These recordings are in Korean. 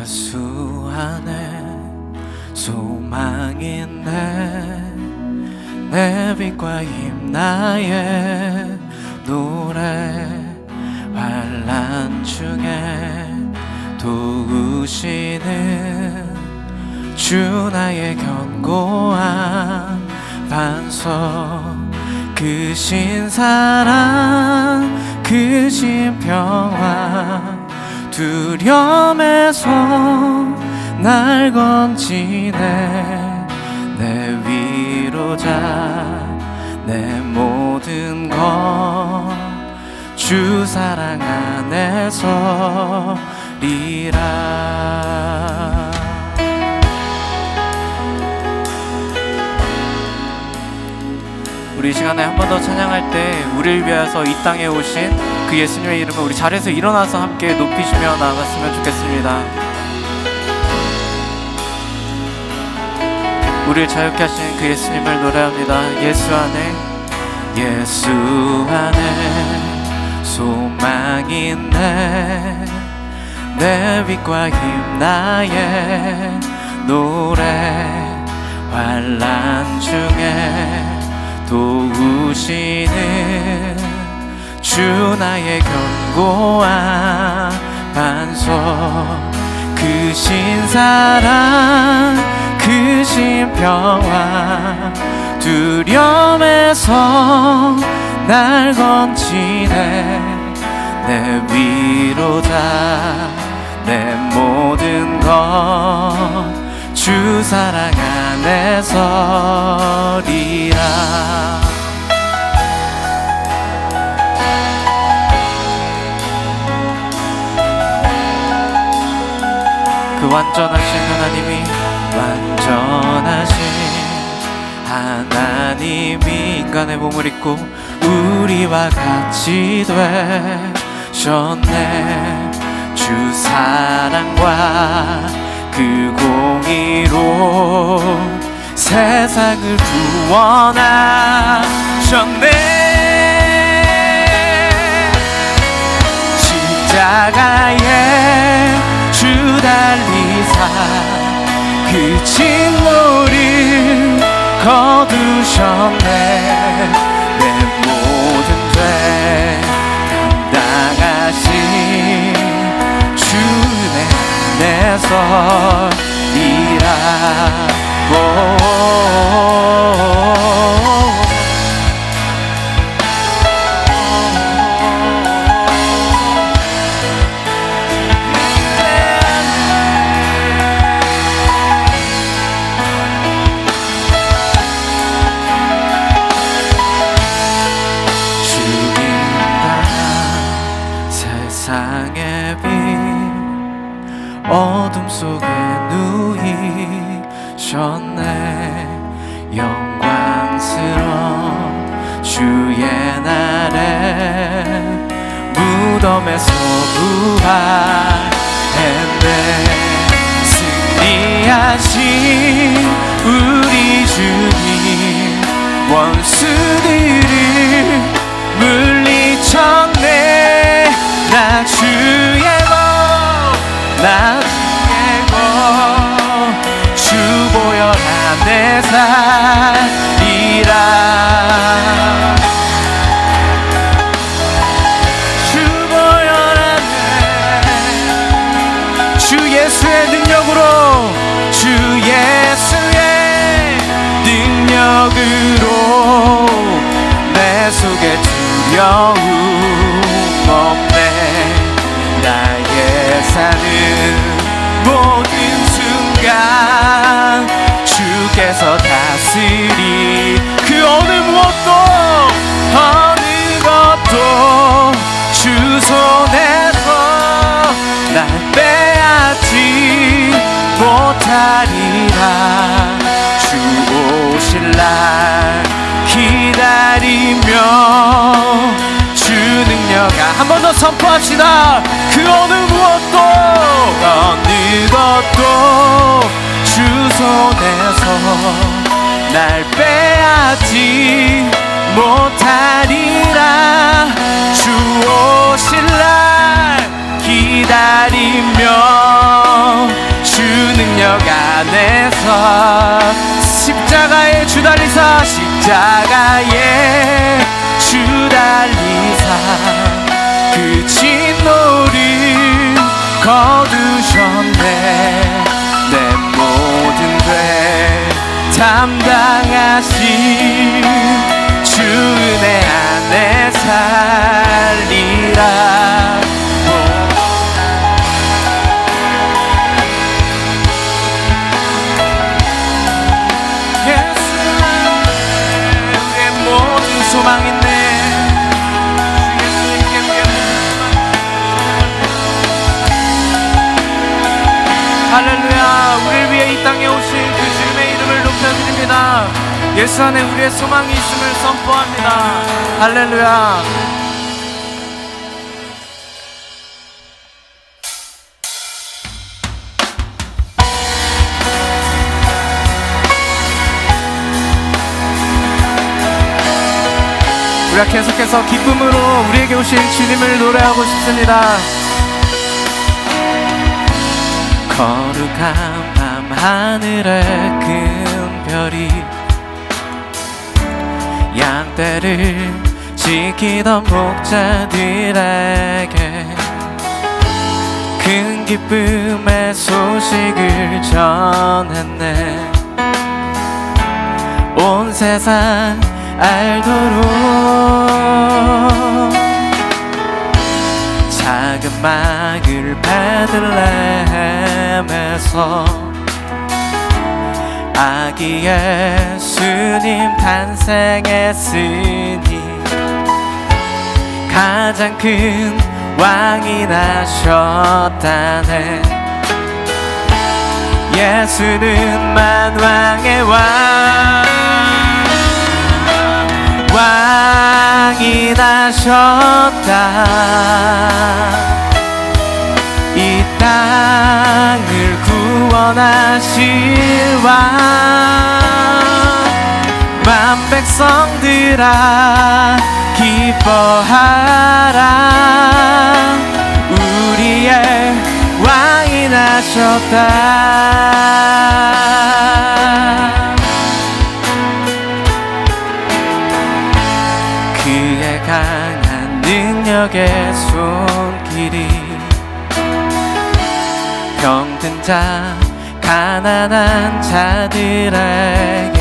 예수 안에 소망이 내 빛과 힘 나의 노래 환난 중에 도우시는 주 나의 견고한 반석 크신 사랑 크신 평화 두려움에서 날 건지네 내 위로자 내 모든 것 주 사랑 안에서 리라. 우리 이 시간에 한 번 더 찬양할 때 우리를 위해서 이 땅에 오신 그 예수님의 이름을 우리 자리에서 일어나서 함께 높이시며 나아갔으면 좋겠습니다. 우리를 자유케 하신 그 예수님을 노래합니다. 예수 안에 소망이 내 빛과 힘 나의 노래 환난 중에 도우시는 주 나의 견고한 반석 크신 사랑 크신 평화 두려움에서 날 건지네 내 위로자 내 모든 것 주 사랑 안에서 리라. 그 완전하신 하나님이 인간의 몸을 입고 우리와 같이 되셨네 주 사랑과 그 공의로 세상을 구원하셨네 십자가에 주 달리사 그 진노를 거두셨네 내 모든 죄 감당하신 주 은혜 안에서 리라. 어둠 속에 누이셨네 영광스러운 주의 날에 무덤에서 부활했네 승리하신 우리 주님 원수들을 물리쳤네 나 주의 주 보혈 안에 살리라. 주 보혈 안에 주 예수의 능력으로 주 예수의 능력으로 내 속에 두려움 없네 나의 사는 모든 순간 주께서 다스리 그 어느 것도 주 손에서 날 빼앗지 못하리라 주 오실 날 기다리며 주 능력 한 번 더 선포합시다. 그 어느 것도 주 손에서 날 빼앗지 못하리라 주 오실 날 기다리며 능력 안에서 십자가에 주달리사 십자가에 주달리사 그 진노를 거두셨네. 내 모든 죄 담당하신 주 은혜 안에 살리라. 우리의 모든 소망 있네. 할렐루야. 우리를 위해 이 땅에 오신 그 주님의 이름을 높여드립니다. 예수 안에 우리의 소망이 있음을 선포합니다. 할렐루야. 우리가 계속해서 기쁨으로 우리에게 오신 주님을 노래하고 싶습니다. 거룩한 밤 하늘에 큰 별이 양떼를 지키던 목자들에게 큰 기쁨의 소식을 전했네. 온 세상 알도록 작은 마을 베들레헴에서 아기 예수님 탄생했으니 가장 큰 왕이 나셨다네. 예수는 만왕의 왕이 나셨다. 이 땅을 구원하실 왕. 만 백성들아 기뻐하라. 우리의 왕이 나셨다. 그의 강한 능력의 손길이 병든 자 가난한 자들에게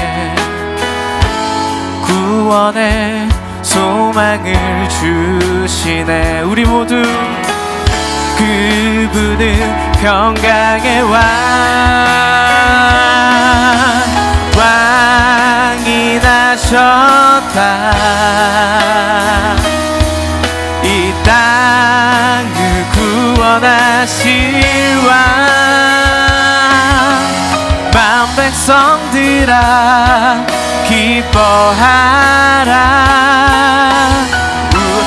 구원의 소망을 주시네. 우리 모두 그분은 평강의 왕이 나셨다. 이 땅을 구원하실 왕. 만 백성들아 기뻐하라.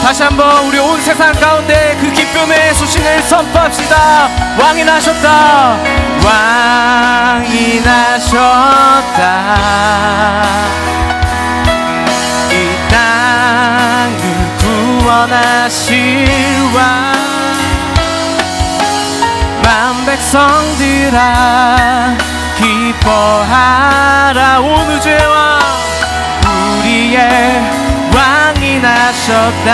다시 한번 우리 온 세상 가운데 그 기쁨의 소식을 선포합시다. 왕이 나셨다. 왕이 나셨다. 이 땅을 구원하실 왕. 만 백성들아 기뻐하라. 온 우주의 왕 우리의 왕이 나셨다.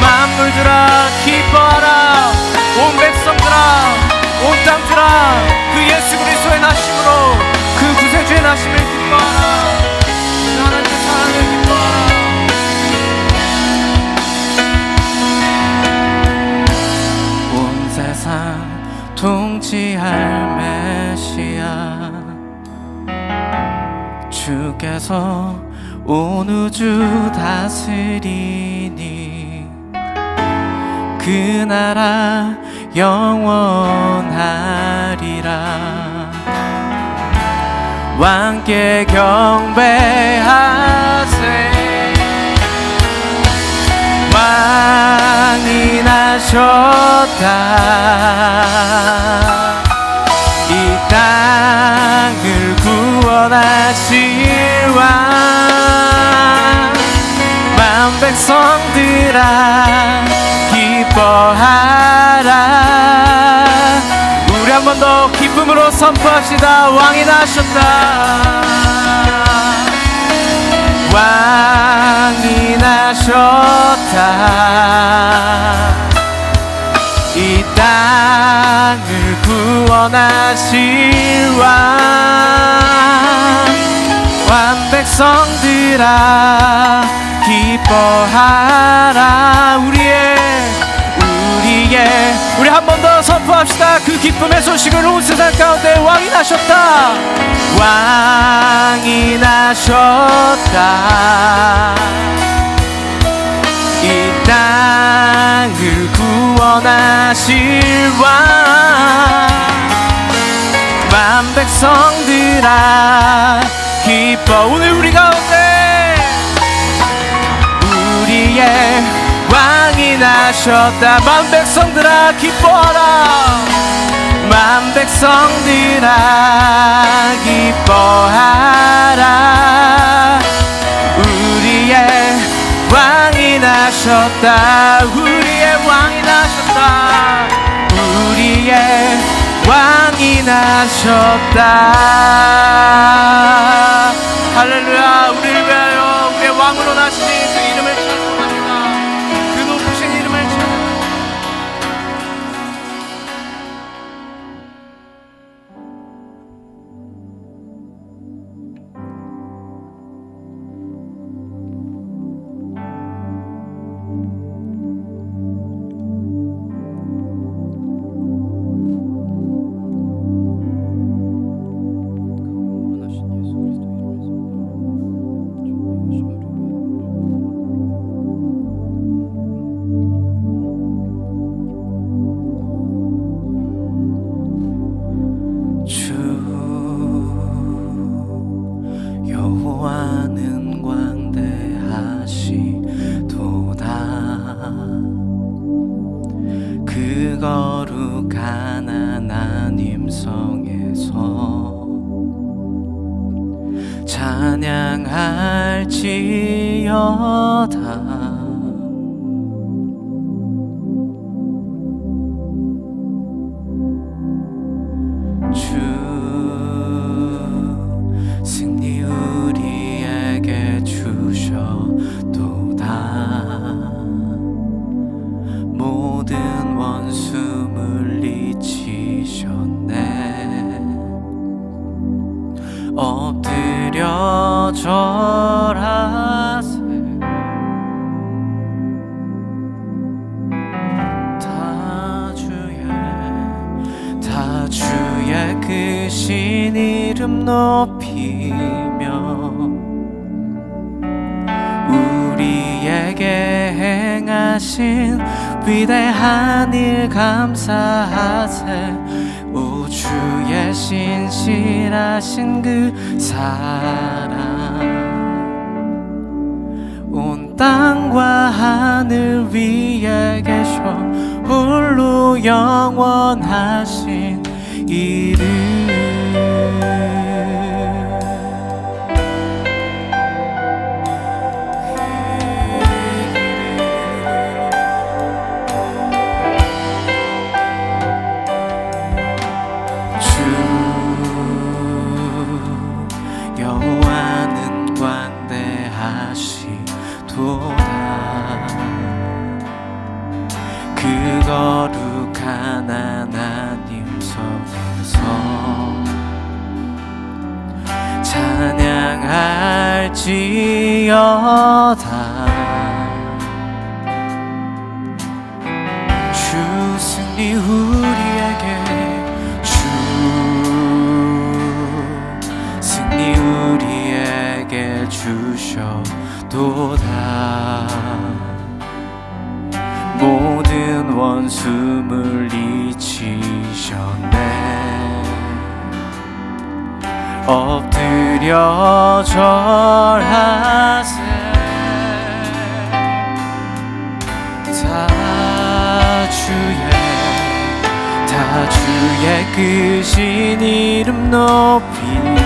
만물들아 기뻐하라. 온 백성들아 온 땅들아 그 예수 그리스도의 나심으로 그 구세주의 나심을 기뻐하라. 하나님의 사랑을 기뻐하라. 온 세상 통치할 메시아 주께서 온 우주 다스리니 그 나라 영원하리라. 왕께 경배하세. 왕이 나셨다. 이 땅을 구원하실 왕. 백성들아 기뻐하라. 우리 한 번 더 기쁨으로 선포합시다. 왕이 나셨다. 왕이 나셨다. 이 땅을 구원하실 왕 백성들아 기뻐하라. 우리 한 번 더 선포합시다. 그 기쁨의 소식을 온 세상 가운데 왕이 나셨다. 왕이 나셨다. 이 땅을 구원하실 왕 백성들아 기뻐. 오늘 우리 가운데 우리의 왕이 나셨다. 만 백성들아 기뻐하라. 만 백성들아 기뻐하라. 우리의 왕이 나셨다. 우리의 왕이 나셨다. 우리의 왕이 나셨다. 할렐루야. 우리를 위하여 우리의 왕으로 나신 그 이름을 찬송합니다. 그 높으신 이름을 찬송합니다. 여호와는 광대하시도다. 그 거룩한 하나님 성에서 찬양할지어다. 엎드려 절하세. 다 주의 크신 이름 높이며 우리에게 행하신 위대한 일 감사하세. 오 주의 신실하신 그 사랑 온 땅과 하늘 위에 계셔 홀로 영원하신 이름. 여호와는 광대하시도다. 그 거룩한 하나님 성에서 찬양할지어다. 주 승리 우리에게 우리에게 주셔도다. 모든 원수 물리치셨네. 엎드려 절하세. 다 주의 크신 이름 높이며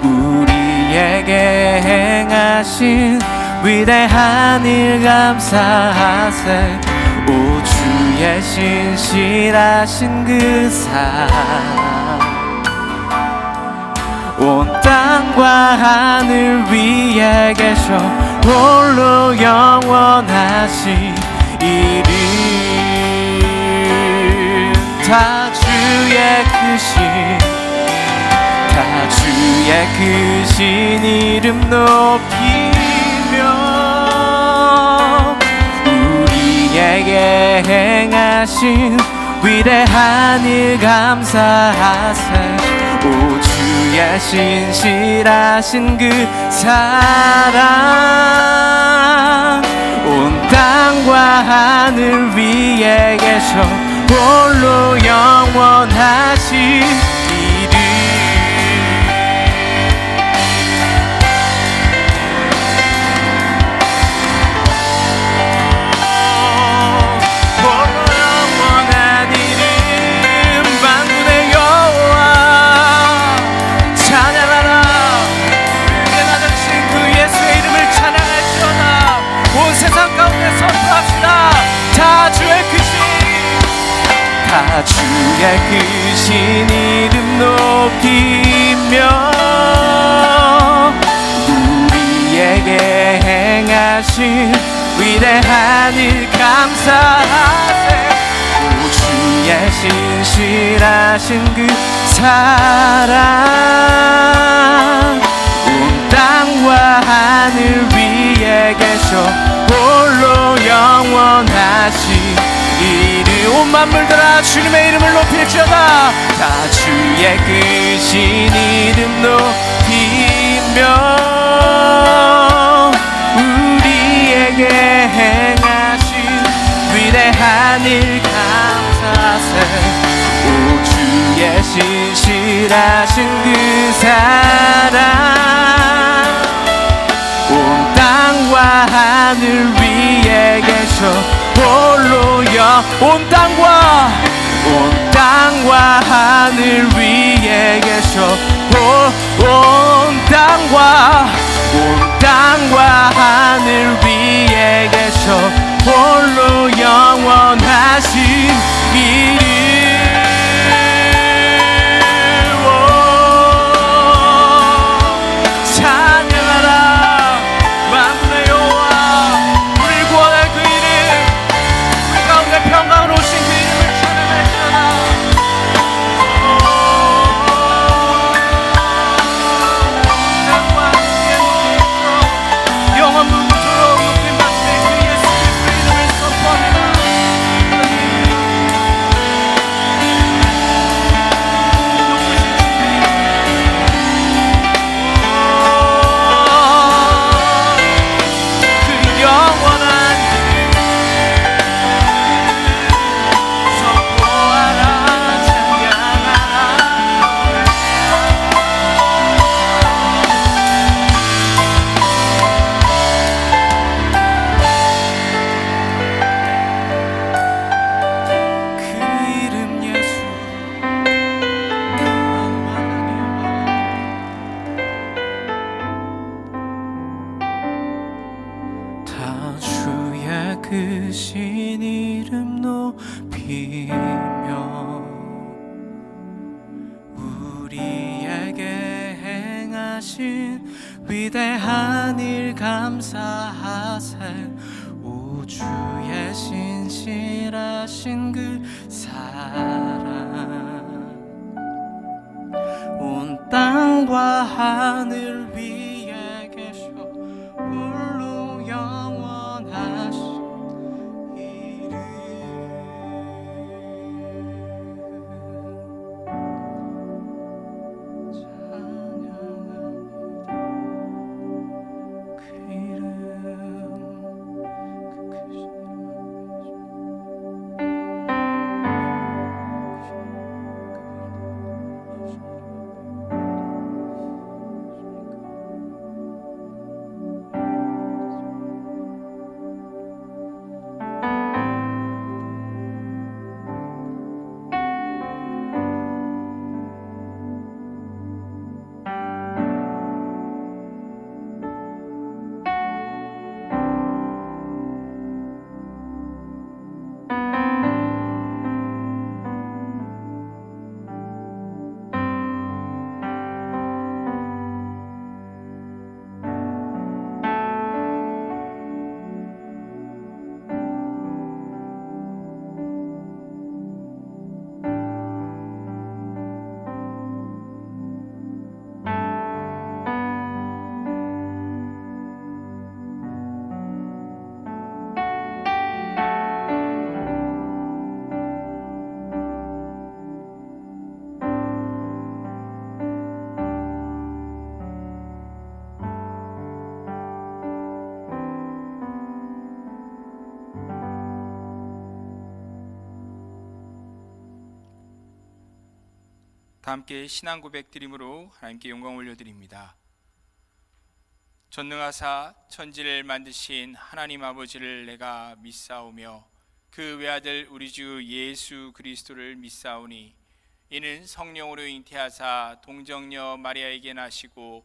우리에게 행하신 위대한 일 감사하세. 오 주의 신실하신 그 사랑 온 땅과 하늘 위에 계셔 홀로 영원하신 이름 다 주의 크신 이름 높이며 우리에게 행하신 위대한 일 감사하세. 오 주의 신실하신 그 사랑 온 땅과 하늘 위에 계셔 홀로 영원하신 다 주의 크신 이름 높이며 우리에게 행하신 위대한 일 감사하세. 오 주의 신실하신 그 사랑 온 땅과 하늘 위에 계셔 홀로 영원하신 이름 온 만물들아 주님의 이름을 높일지어다. 다 주의 크신 이름 높이며 우리에게 행하신 위대한 일 감사세. 오 주의 신실하신 그 사랑 온 땅과 하늘 위에 계셔 홀로 온 땅과 하늘 위에 계셔 온 땅과 하늘 위에 계셔 홀로 영원하신 이름 찬양하라 만군의 여호와. 우리를 구원할 그 이름 우리 가운데 평강으로 오신 그 이름을 찬양할지어다. 영원 무궁토록 높임 받으세. 그 예수 그리스도 이름을 선포합니다. 그 영원한 선포하라 찬양하라. 그 이름 예수 다 주의 크신 이름 높이며 우리에게 행하신 위대한 일 감사하세. 오 주의 신실하신 그 사랑 온 땅과 하늘 위에 계셔 홀로 영원하신 이름 찬양합니다. 그 이름 그 크신 이름 다 함께 신앙 고백 드림으로 하나님께 영광 올려드립니다. 전능하사 천지를 만드신 하나님 아버지를 내가 믿사오며 그 외아들 우리 주 예수 그리스도를 믿사오니 이는 성령으로 잉태하사 동정녀 마리아에게 나시고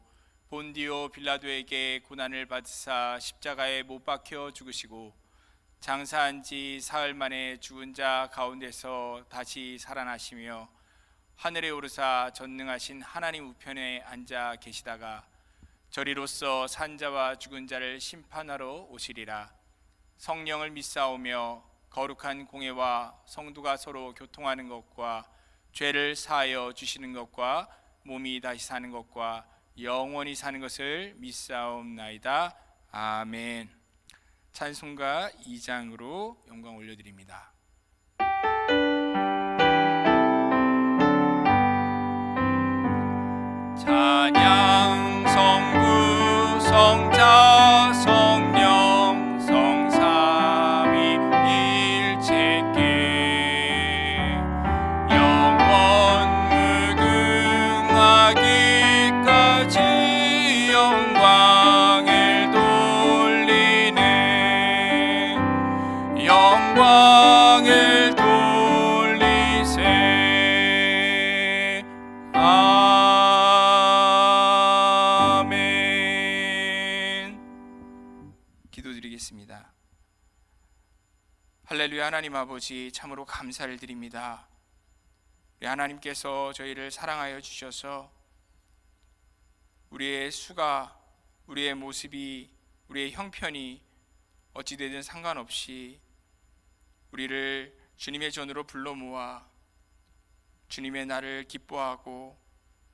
본디오 빌라도에게 고난을 받으사 십자가에 못 박혀 죽으시고 장사한 지 사흘 만에 죽은 자 가운데서 다시 살아나시며 하늘에 오르사 전능하신 하나님 우편에 앉아 계시다가 저리로서 산자와 죽은 자를 심판하러 오시리라. 성령을 믿사오며 거룩한 공회와 성도가 서로 교통하는 것과 죄를 사하여 주시는 것과 몸이 다시 사는 것과 영원히 사는 것을 믿사옵나이다. 아멘. 찬송가 2장으로 영광 올려드립니다. 찬양 성부 성자 성령 성삼위 일체께 영원 무궁하기까지 영광을 돌리네 영광을 돌리세 기도드리겠습니다. 할렐루야. 하나님 아버지, 참으로 감사를 드립니다. 우리 하나님께서 저희를 사랑하여 주셔서 우리의 수가, 우리의 모습이, 우리의 형편이 어찌되든 상관없이 우리를 주님의 전으로 불러 모아 주님의 날을 기뻐하고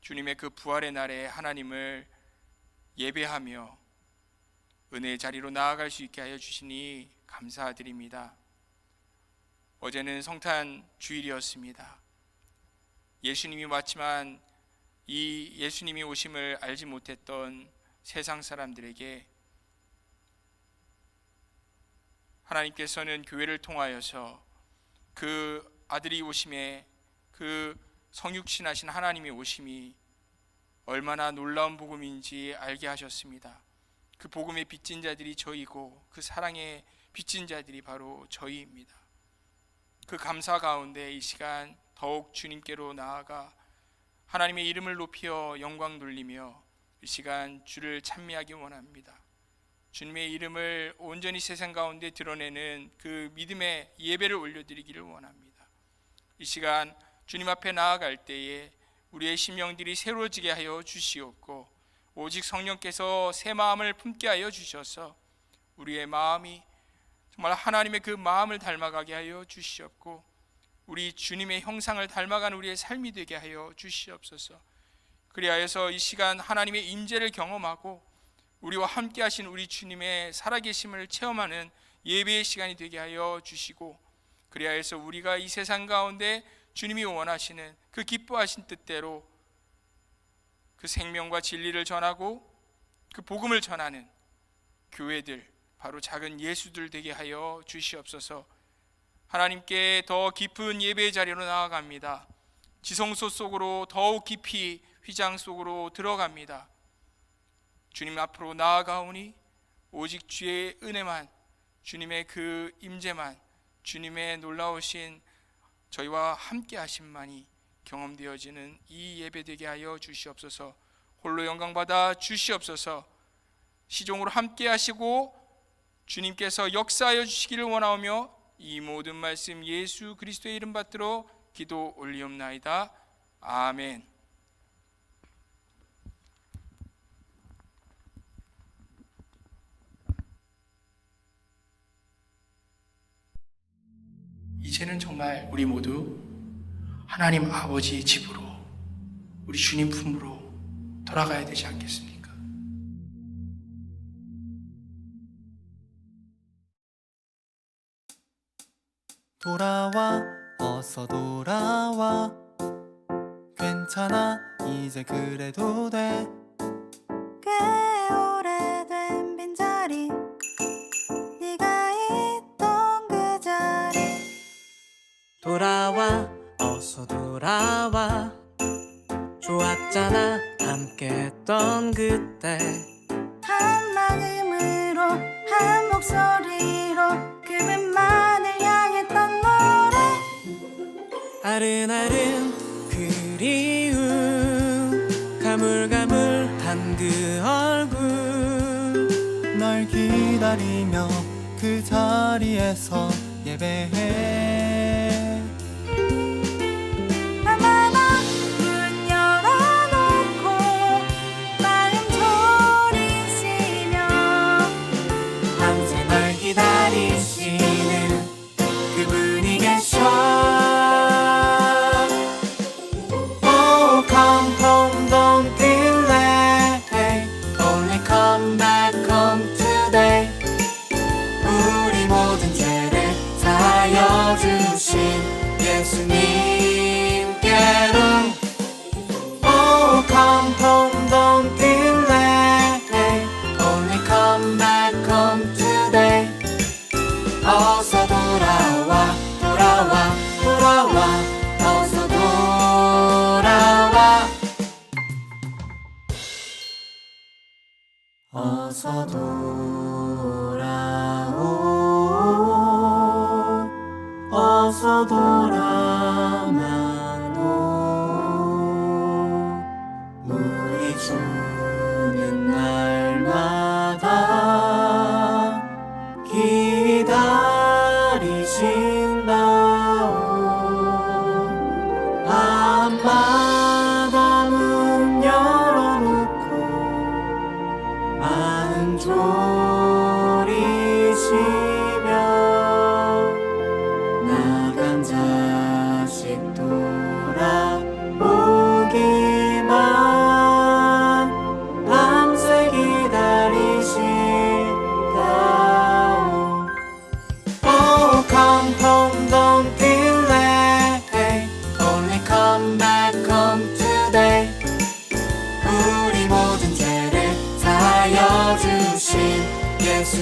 주님의 그 부활의 날에 하나님을 예배하며 은혜의 자리로 나아갈 수 있게 하여 주시니 감사드립니다. 어제는 성탄 주일이었습니다. 예수님이 왔지만 이 예수님이 오심을 알지 못했던 세상 사람들에게 하나님께서는 교회를 통하여서 그 아들이 오심에, 그 성육신하신 하나님이 오심이 얼마나 놀라운 복음인지 알게 하셨습니다. 그 복음의 빚진 자들이 저희고 그 사랑의 빚진 자들이 바로 저희입니다. 그 감사 가운데 이 시간 더욱 주님께로 나아가 하나님의 이름을 높여 영광 돌리며 이 시간 주를 찬미하기 원합니다. 주님의 이름을 온전히 세상 가운데 드러내는 그 믿음의 예배를 올려드리기를 원합니다. 이 시간 주님 앞에 나아갈 때에 우리의 심령들이 새로워지게 하여 주시옵고 오직 성령께서 새 마음을 품게 하여 주셔서 우리의 마음이 정말 하나님의 그 마음을 닮아가게 하여 주시옵고 우리 주님의 형상을 닮아가는 우리의 삶이 되게 하여 주시옵소서. 그리하여서 이 시간 하나님의 임재를 경험하고 우리와 함께 하신 우리 주님의 살아계심을 체험하는 예배의 시간이 되게 하여 주시고 그리하여서 우리가 이 세상 가운데 주님이 원하시는 그 기뻐하신 뜻대로 그 생명과 진리를 전하고 그 복음을 전하는 교회들, 바로 작은 예수들 되게 하여 주시옵소서. 하나님께 더 깊은 예배의 자리로 나아갑니다. 지성소 속으로 더욱 깊이 휘장 속으로 들어갑니다. 주님 앞으로 나아가오니 오직 주의 은혜만, 주님의 그 임재만, 주님의 놀라우신 저희와 함께 하심만이 경험되어지는 이 예배 되게 하여 주시옵소서. 홀로 영광 받아 주시옵소서. 시종으로 함께 하시고 주님께서 역사하여 주시기를 원하오며 이 모든 말씀 예수 그리스도의 이름 받들어 기도 올리옵나이다. 아멘. 이제는 정말 우리 모두 하나님 아버지의 집으로, 우리 주님 품으로 돌아가야 되지 않겠습니까? 돌아와 어서 돌아와 괜찮아 이제 그래도 돼 꽤 오래된 빈자리 네가 있던 그 자리 돌아와 어서 돌아와 함께했던 그때 한 마음으로 한 목소리로 그분만을 향했던 노래 아른아른 그리움 가물가물한 그 얼굴 널 기다리며 그 자리에서 예배해 밤마다 문 열어놓고 마음 졸이시며 밤새 널 기다리시는 그분이 계셔 Oh come home don't delay Only come back home today 우리 모든 죄를 사하여 주신 예수님께로 Oh come home don't delay Only come back home today 어서 돌아와 돌아와 돌아와 어서 돌아와 어서 돌아오 어서 돌아만오 우리 주는 날마다 기다리신다오 밤마다 문 열어놓고 마음 졸이시며 나간 자식 돌아오기만 밤새 기다리신다오 Oh come home don't delay Only come back home today 우리 모든 죄를 사하여 주신 예수님께로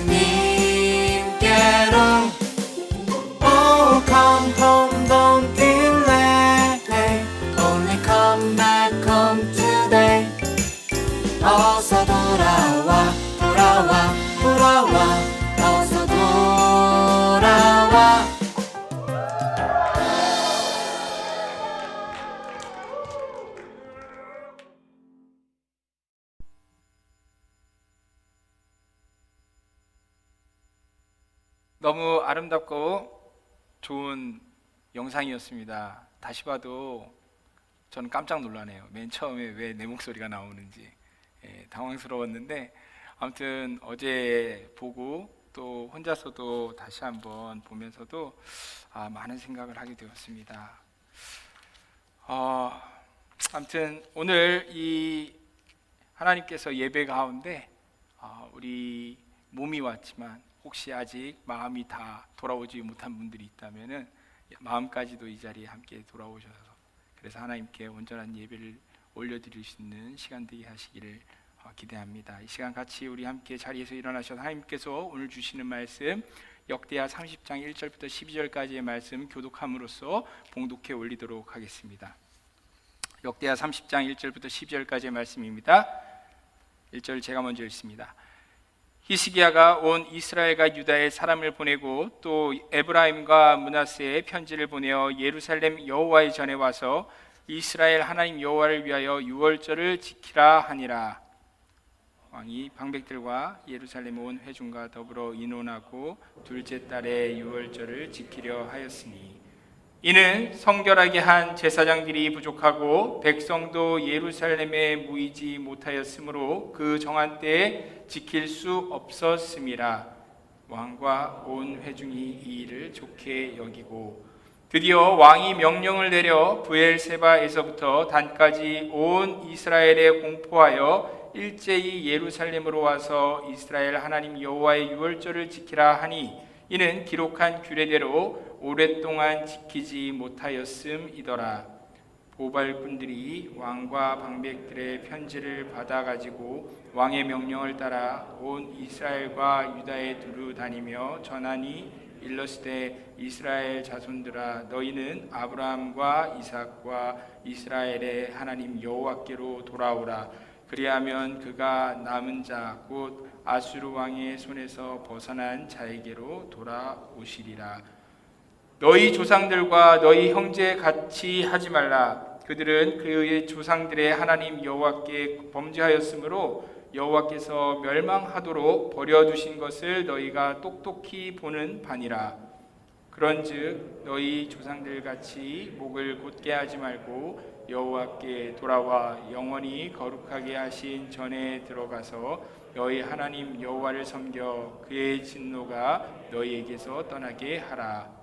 Oh come home don't delay Only come back home today 어서 돌아와 돌아와 돌아와 어서 돌아와 너무 아름답고 좋은 영상이었습니다. 다시 봐도 저는 깜짝 놀라네요. 맨 처음에 왜 내 목소리가 나오는지 당황스러웠는데 아무튼 어제 보고 또 혼자서도 다시 한번 보면서도 많은 생각을 하게 되었습니다. 아무튼 오늘 이 하나님께서 예배 가운데 우리 몸이 왔지만 혹시 아직 마음이 다 돌아오지 못한 분들이 있다면은 마음까지도 이 자리에 함께 돌아오셔서 그래서 하나님께 온전한 예배를 올려드릴 수 있는 시간 되게 하시기를 기대합니다. 이 시간 같이 우리 함께 자리에서 일어나셔서 하나님께서 오늘 주시는 말씀 역대하 30장 1절부터 12절까지의 말씀 교독함으로써 봉독해 올리도록 하겠습니다. 역대하 30장 1절부터 12절까지의 말씀입니다. 1절 제가 먼저 읽습니다. 히스기야가 온 이스라엘과 유다에 사람을 보내고 또 에브라임과 므낫세에 편지를 보내어 예루살렘 여호와의 전에 와서 이스라엘 하나님 여호와를 위하여 유월절을 지키라 하니라. 왕이 방백들과 예루살렘 온 회중과 더불어 의논하고 둘째 달에 유월절을 지키려 하였으니 이는 성결하게 한 제사장들이 부족하고 백성도 예루살렘에 모이지 못하였으므로 그 정한 때에 지킬 수 없었음이라. 왕과 온 회중이 이 일을 좋게 여기고 드디어 왕이 명령을 내려 브엘세바에서부터 단까지 온 이스라엘에 공포하여 일제히 예루살렘으로 와서 이스라엘 하나님 여호와의 유월절을 지키라 하니 이는 기록한 규례대로 오랫동안 지키지 못하였음이더라. 보발꾼들이 왕과 방백들의 편지를 받아가지고 왕의 명령을 따라 온 이스라엘과 유다에 두루 다니며 전하니 일러스되 이스라엘 자손들아 너희는 아브라함과 이삭과 이스라엘의 하나님 여호와께로 돌아오라. 그리하면 그가 남은 자 곧 아수르 왕의 손에서 벗어난 자에게로 돌아오시리라. 너희 조상들과 너희 형제 같이 하지 말라. 그들은 그의 조상들의 하나님 여호와께 범죄하였으므로 여호와께서 멸망하도록 버려두신 것을 너희가 똑똑히 보는 바니라. 그런즉 너희 조상들 같이 목을 곧게 하지 말고 여호와께 돌아와 영원히 거룩하게 하신 전에 들어가서 너희 하나님 여호와를 섬겨 그의 진노가 너희에게서 떠나게 하라.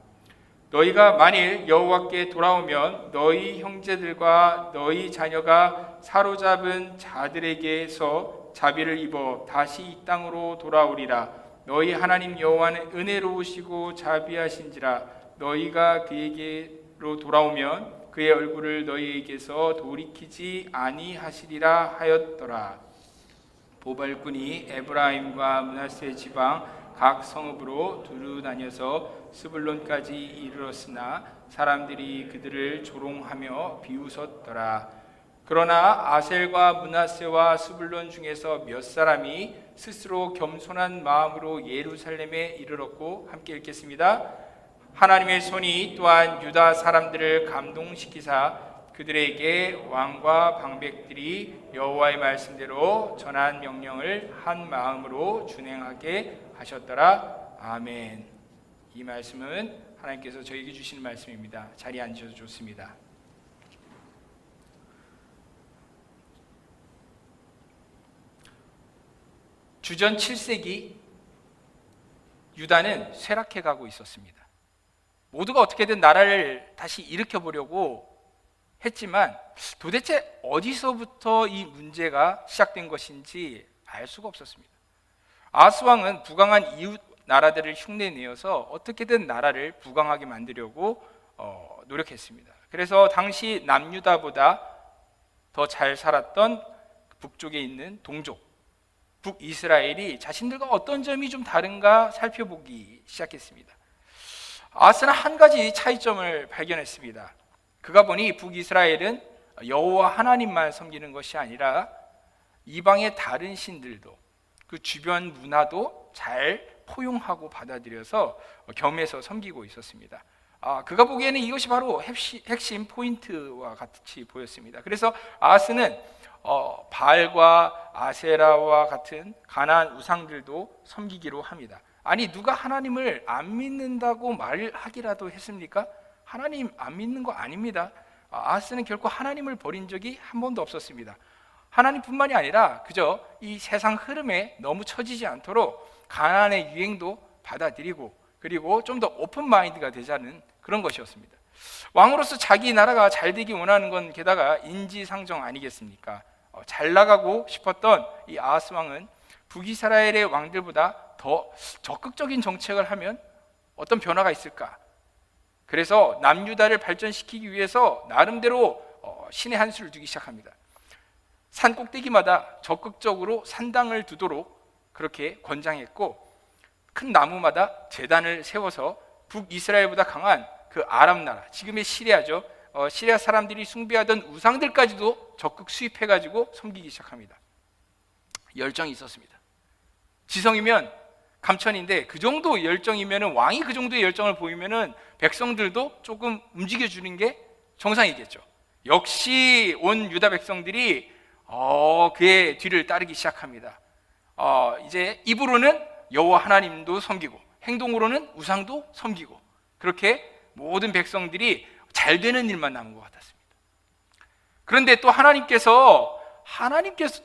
너희가 만일 여호와께 돌아오면 너희 형제들과 너희 자녀가 사로잡은 자들에게서 자비를 입어 다시 이 땅으로 돌아오리라. 너희 하나님 여호와는 은혜로우시고 자비하신지라. 너희가 그에게로 돌아오면 그의 얼굴을 너희에게서 돌이키지 아니하시리라 하였더라. 보발꾼이 에브라임과 므낫세 지방 각 성읍으로 두루 다녀서 스불론까지 이르렀으나 사람들이 그들을 조롱하며 비웃었더라. 그러나 아셀과 므낫세와 스불론 중에서 몇 사람이 스스로 겸손한 마음으로 예루살렘에 이르렀고, 함께 읽겠습니다. 하나님의 손이 또한 유다 사람들을 감동시키사 그들에게 왕과 방백들이 여호와의 말씀대로 전한 명령을 한 마음으로 준행하게 하셨더라. 아멘. 이 말씀은 하나님께서 저에게 주시는 말씀입니다. 자리에 앉으셔도 좋습니다. 주전 7세기 유다는 쇠락해 가고 있었습니다. 모두가 어떻게든 나라를 다시 일으켜 보려고 했지만 도대체 어디서부터 이 문제가 시작된 것인지 알 수가 없었습니다. 아하스 왕은 부강한 이웃 나라들을 흉내내어서 어떻게든 나라를 부강하게 만들려고 노력했습니다. 그래서 당시 남유다보다 더 잘 살았던 북쪽에 있는 동족 북이스라엘이 자신들과 어떤 점이 좀 다른가 살펴보기 시작했습니다. 아하스는 한 가지 차이점을 발견했습니다. 그가 보니 북이스라엘은 여호와 하나님만 섬기는 것이 아니라 이방의 다른 신들도 그 주변 문화도 잘 포용하고 받아들여서 겸해서 섬기고 있었습니다. 그가 보기에는 이것이 바로 핵심 포인트와 같이 보였습니다. 그래서 아하스는 바알과 아세라와 같은 가나안 우상들도 섬기기로 합니다. 아니, 누가 하나님을 안 믿는다고 말하기라도 했습니까? 하나님 안 믿는 거 아닙니다. 아하스는 결코 하나님을 버린 적이 한 번도 없었습니다. 하나님뿐만이 아니라 그저 이 세상 흐름에 너무 처지지 않도록 가나안의 유행도 받아들이고, 그리고 좀 더 오픈 마인드가 되자는 그런 것이었습니다. 왕으로서 자기 나라가 잘 되기 원하는 건 게다가 인지상정 아니겠습니까? 잘 나가고 싶었던 이 아하스 왕은 북이스라엘의 왕들보다 더 적극적인 정책을 하면 어떤 변화가 있을까? 그래서 남유다를 발전시키기 위해서 나름대로 신의 한 수를 두기 시작합니다. 산 꼭대기마다 적극적으로 산당을 두도록 그렇게 권장했고, 큰 나무마다 제단을 세워서 북이스라엘보다 강한 그 아람 나라, 지금의 시리아죠. 시리아 사람들이 숭배하던 우상들까지도 적극 수입해가지고 섬기기 시작합니다. 열정이 있었습니다. 지성이면 감천인데 그 정도 열정이면은, 왕이 그 정도의 열정을 보이면은 백성들도 조금 움직여주는 게 정상이겠죠. 역시 온 유다 백성들이 그의 뒤를 따르기 시작합니다. 이제 입으로는 여호와 하나님도 섬기고 행동으로는 우상도 섬기고, 그렇게 모든 백성들이 잘 되는 일만 남은 것 같았습니다. 그런데 또 하나님께서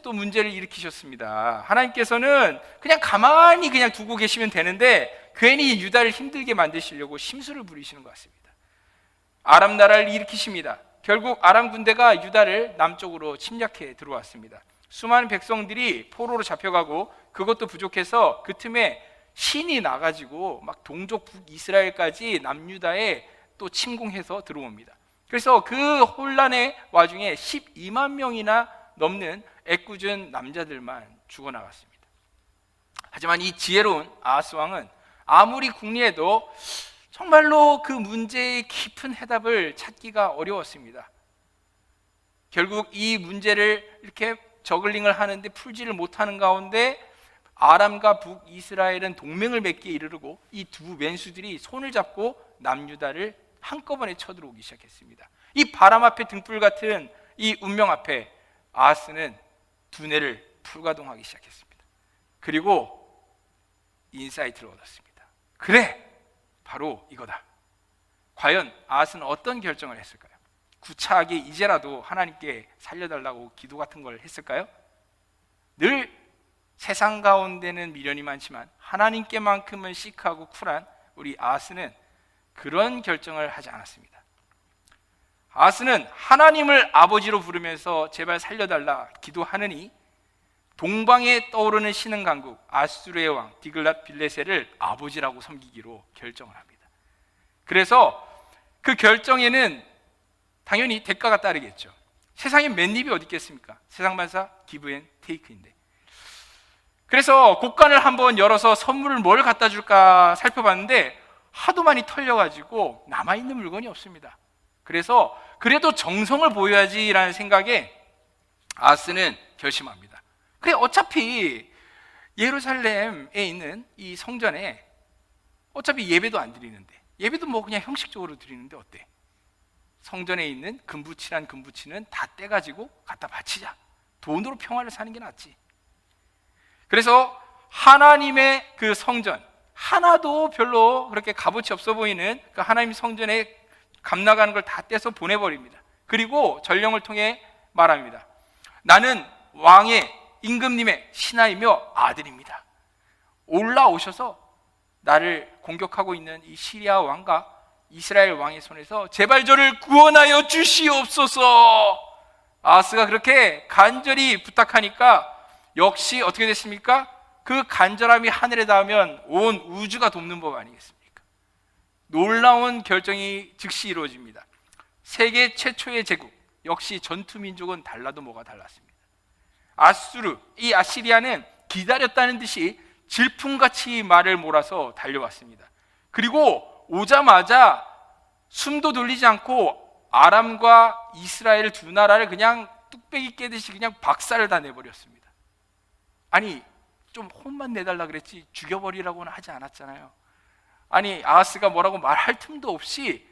또 문제를 일으키셨습니다. 하나님께서는 그냥 가만히 그냥 두고 계시면 되는데 괜히 유다를 힘들게 만드시려고 심술을 부리시는 것 같습니다. 아람 나라를 일으키십니다. 결국 아람 군대가 유다를 남쪽으로 침략해 들어왔습니다. 수많은 백성들이 포로로 잡혀가고, 그것도 부족해서 그 틈에 신이 나가지고 막 동족 북이스라엘까지 남유다에 또 침공해서 들어옵니다. 그래서 그 혼란의 와중에 12만 명이나 넘는 애꿎은 남자들만 죽어나갔습니다. 하지만 이 지혜로운 아하스 왕은 아무리 궁리해도 정말로 그 문제의 깊은 해답을 찾기가 어려웠습니다. 결국 이 문제를 이렇게 저글링을 하는데 풀지를 못하는 가운데 아람과 북이스라엘은 동맹을 맺기에 이르르고 이 두 왼수들이 손을 잡고 남유다를 한꺼번에 쳐들어오기 시작했습니다. 이 바람 앞에 등불 같은 이 운명 앞에 아하스는 두뇌를 불가동하기 시작했습니다. 그리고 인사이트를 얻었습니다. 그래, 바로 이거다. 과연 아하스는 어떤 결정을 했을까요? 구차하게 이제라도 하나님께 살려달라고 기도 같은 걸 했을까요? 늘 세상 가운데는 미련이 많지만 하나님께만큼은 시크하고 쿨한 우리 아하스는 그런 결정을 하지 않았습니다. 아하스는 하나님을 아버지로 부르면서 제발 살려달라 기도하느니 동방에 떠오르는 신흥 강국 아수르의 왕 디글랏 빌레셀을 아버지라고 섬기기로 결정을 합니다. 그래서 그 결정에는 당연히 대가가 따르겠죠. 세상에 맨입이 어디 있겠습니까? 세상 만사 기브 앤 테이크인데. 그래서 곡간을 한번 열어서 선물을 뭘 갖다 줄까 살펴봤는데 하도 많이 털려가지고 남아있는 물건이 없습니다. 그래서 그래도 정성을 보여야지라는 생각에 아하스는 결심합니다. 그래, 어차피 예루살렘에 있는 이 성전에 어차피 예배도 안 드리는데, 예배도 뭐 그냥 형식적으로 드리는데 어때? 성전에 있는 금부치란 금부치는 다 떼가지고 갖다 바치자. 돈으로 평화를 사는 게 낫지. 그래서 하나님의 그 성전, 하나도 별로 그렇게 값어치 없어 보이는 그 하나님 성전에 값 나가는 걸 다 떼서 보내버립니다. 그리고 전령을 통해 말합니다. 나는 왕의 임금님의 신하이며 아들입니다. 올라오셔서 나를 공격하고 있는 이 시리아 왕과 이스라엘 왕의 손에서 제발 저를 구원하여 주시옵소서. 아하스가 그렇게 간절히 부탁하니까 역시 어떻게 됐습니까? 그 간절함이 하늘에 닿으면 온 우주가 돕는 법 아니겠습니까? 놀라운 결정이 즉시 이루어집니다. 세계 최초의 제국, 역시 전투민족은 달라도 뭐가 달랐습니다. 아수르, 이 아시리아는 기다렸다는 듯이 질풍같이 말을 몰아서 달려왔습니다. 그리고 오자마자 숨도 돌리지 않고 아람과 이스라엘 두 나라를 그냥 뚝배기 깨듯이 그냥 박살을 다 내버렸습니다. 아니, 좀 혼만 내달라 그랬지 죽여버리라고는 하지 않았잖아요. 아니, 아하스가 뭐라고 말할 틈도 없이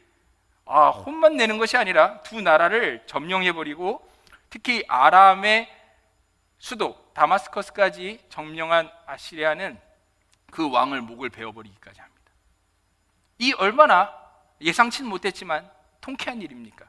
혼만 내는 것이 아니라 두 나라를 점령해버리고 특히 아람의 수도 다마스커스까지 점령한 아시리아는 그 왕을 목을 베어버리기까지 합니다. 이 얼마나 예상치는 못했지만 통쾌한 일입니까?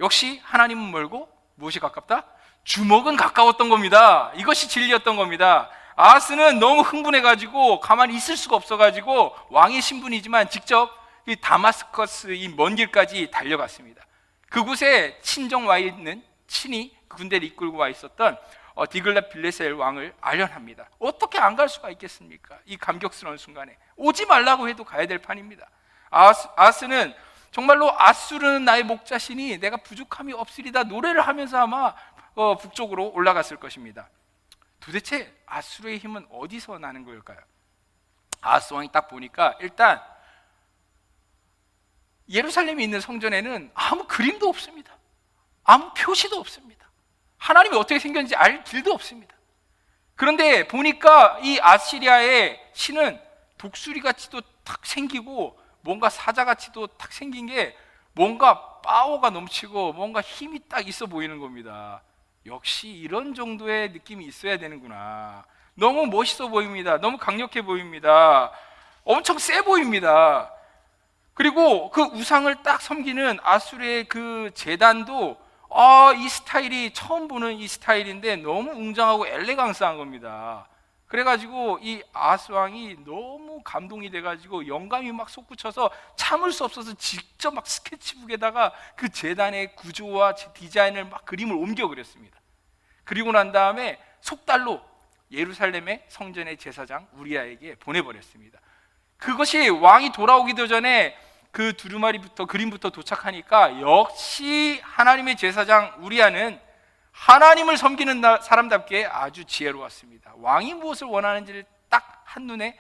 역시 하나님은 멀고 무엇이 가깝다? 주먹은 가까웠던 겁니다. 이것이 진리였던 겁니다. 아하스는 너무 흥분해가지고 가만히 있을 수가 없어가지고 왕의 신분이지만 직접 이 다마스커스 이 먼 길까지 달려갔습니다. 그곳에 친정 와 있는 친히 군대를 이끌고 와 있었던 디글랏 빌레셀 왕을 아련합니다. 어떻게 안 갈 수가 있겠습니까? 이 감격스러운 순간에 오지 말라고 해도 가야 될 판입니다. 아하스는 정말로 아수르는 나의 목자시니 내가 부족함이 없으리다 노래를 하면서 아마 북쪽으로 올라갔을 것입니다. 도대체 아수르의 힘은 어디서 나는 걸까요? 아하스 왕이 딱 보니까 일단 예루살렘에 있는 성전에는 아무 그림도 없습니다. 아무 표시도 없습니다. 하나님이 어떻게 생겼는지 알 길도 없습니다. 그런데 보니까 이 아시리아의 신은 독수리같이도 탁 생기고 뭔가 사자같이도 탁 생긴 게 뭔가 파워가 넘치고 뭔가 힘이 딱 있어 보이는 겁니다. 역시 이런 정도의 느낌이 있어야 되는구나. 너무 멋있어 보입니다. 너무 강력해 보입니다. 엄청 세 보입니다. 그리고 그 우상을 딱 섬기는 아수르의 그 제단도 이 스타일이 처음 보는 이 스타일인데 너무 웅장하고 엘레강스한 겁니다. 그래가지고 이 아하스 왕이 너무 감동이 돼가지고 영감이 막 솟구쳐서 참을 수 없어서 직접 막 스케치북에다가 그 제단의 구조와 디자인을 막 그림을 옮겨 그렸습니다. 그리고 난 다음에 속달로 예루살렘의 성전의 제사장 우리아에게 보내버렸습니다. 그것이 왕이 돌아오기도 전에 그 두루마리부터 그림부터 도착하니까 역시 하나님의 제사장 우리아는 하나님을 섬기는 사람답게 아주 지혜로웠습니다. 왕이 무엇을 원하는지를 딱 한눈에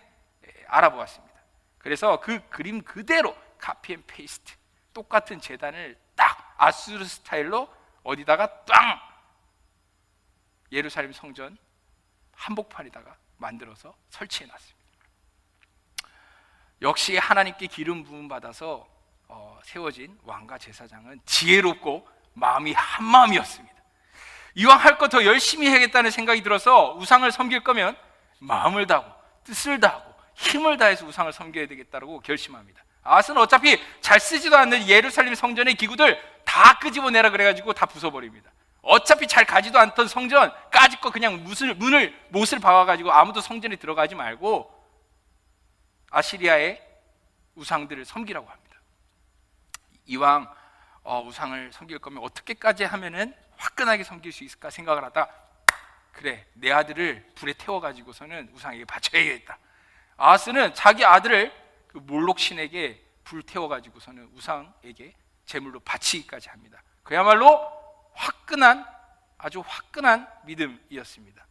알아보았습니다. 그래서 그 그림 그대로 카피 앤 페이스트 똑같은 제단을 딱 아수르 스타일로 어디다가 땅 예루살렘 성전 한복판에다가 만들어서 설치해 놨습니다. 역시 하나님께 기름 부음 받아서 세워진 왕과 제사장은 지혜롭고 마음이 한 마음이었습니다. 이왕 할 거 더 열심히 해야겠다는 생각이 들어서 우상을 섬길 거면 마음을 다하고 뜻을 다하고 힘을 다해서 우상을 섬겨야 되겠다고 결심합니다. 아하스는 어차피 잘 쓰지도 않는 예루살렘 성전의 기구들 다 끄집어내라 그래가지고 다 부숴버립니다. 어차피 잘 가지도 않던 성전 까짓 거 그냥 못을 박아가지고 아무도 성전에 들어가지 말고 아시리아의 우상들을 섬기라고 합니다. 이왕 우상을 섬길 거면 어떻게까지 하면은 화끈하게 섬길 수 있을까 생각을 하다, 그래, 내 아들을 불에 태워가지고서는 우상에게 바쳐야겠다. 아하스는 자기 아들을 그 몰록 신에게 불 태워가지고서는 우상에게 제물로 바치기까지 합니다. 그야말로 아주 화끈한 믿음이었습니다.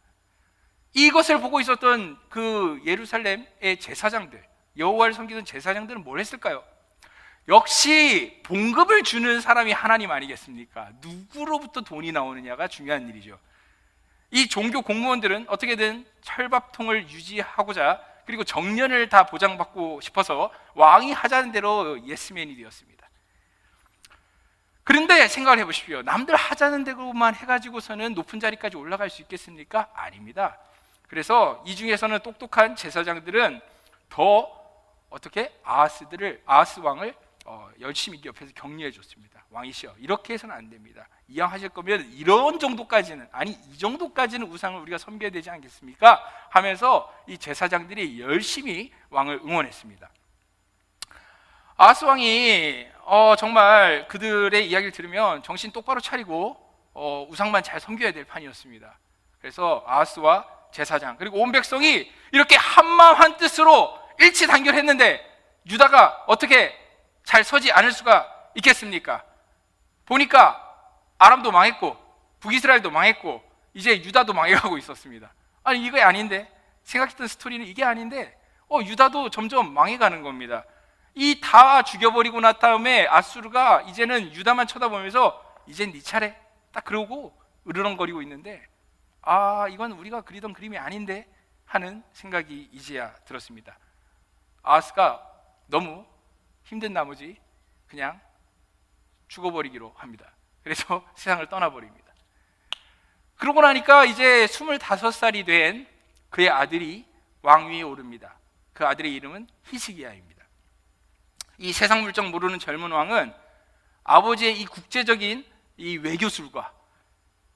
이것을 보고 있었던 그 예루살렘의 제사장들, 여호와를 섬기던 제사장들은 뭘 했을까요? 역시 봉급을 주는 사람이 하나님 아니겠습니까? 누구로부터 돈이 나오느냐가 중요한 일이죠. 이 종교 공무원들은 어떻게든 철밥통을 유지하고자, 그리고 정년을 다 보장받고 싶어서 왕이 하자는 대로 예스맨이 되었습니다. 그런데 생각을 해보십시오. 남들 하자는 대로만 해가지고서는 높은 자리까지 올라갈 수 있겠습니까? 아닙니다. 그래서 이 중에서는 똑똑한 제사장들은 더 어떻게 아하스 왕을 열심히 옆에서 격려해 줬습니다. 왕이시여, 이렇게 해서는 안 됩니다. 이왕 하실 거면 이런 정도까지는, 아니 이 정도까지는 우상을 우리가 섬겨야 되지 않겠습니까? 하면서 이 제사장들이 열심히 왕을 응원했습니다. 아하스 왕이 정말 그들의 이야기를 들으면 정신 똑바로 차리고 우상만 잘 섬겨야 될 판이었습니다. 그래서 아하스와 제사장 그리고 온 백성이 이렇게 한마음 한뜻으로 일치단결했는데 유다가 어떻게 잘 서지 않을 수가 있겠습니까? 보니까 아람도 망했고 북이스라엘도 망했고 이제 유다도 망해가고 있었습니다. 아니 이게 아닌데, 생각했던 스토리는 이게 아닌데 유다도 점점 망해가는 겁니다. 이 다 죽여버리고 난 다음에 아수르가 이제는 유다만 쳐다보면서 이젠 네 차례 딱 그러고 으르렁거리고 있는데, 이건 우리가 그리던 그림이 아닌데 하는 생각이 이제야 들었습니다. 아하스가 너무 힘든 나머지 그냥 죽어버리기로 합니다. 그래서 세상을 떠나버립니다. 그러고 나니까 이제 25살이 된 그의 아들이 왕위에 오릅니다. 그 아들의 이름은 히스기야입니다. 이 세상 물정 모르는 젊은 왕은 아버지의 이 국제적인 이 외교술과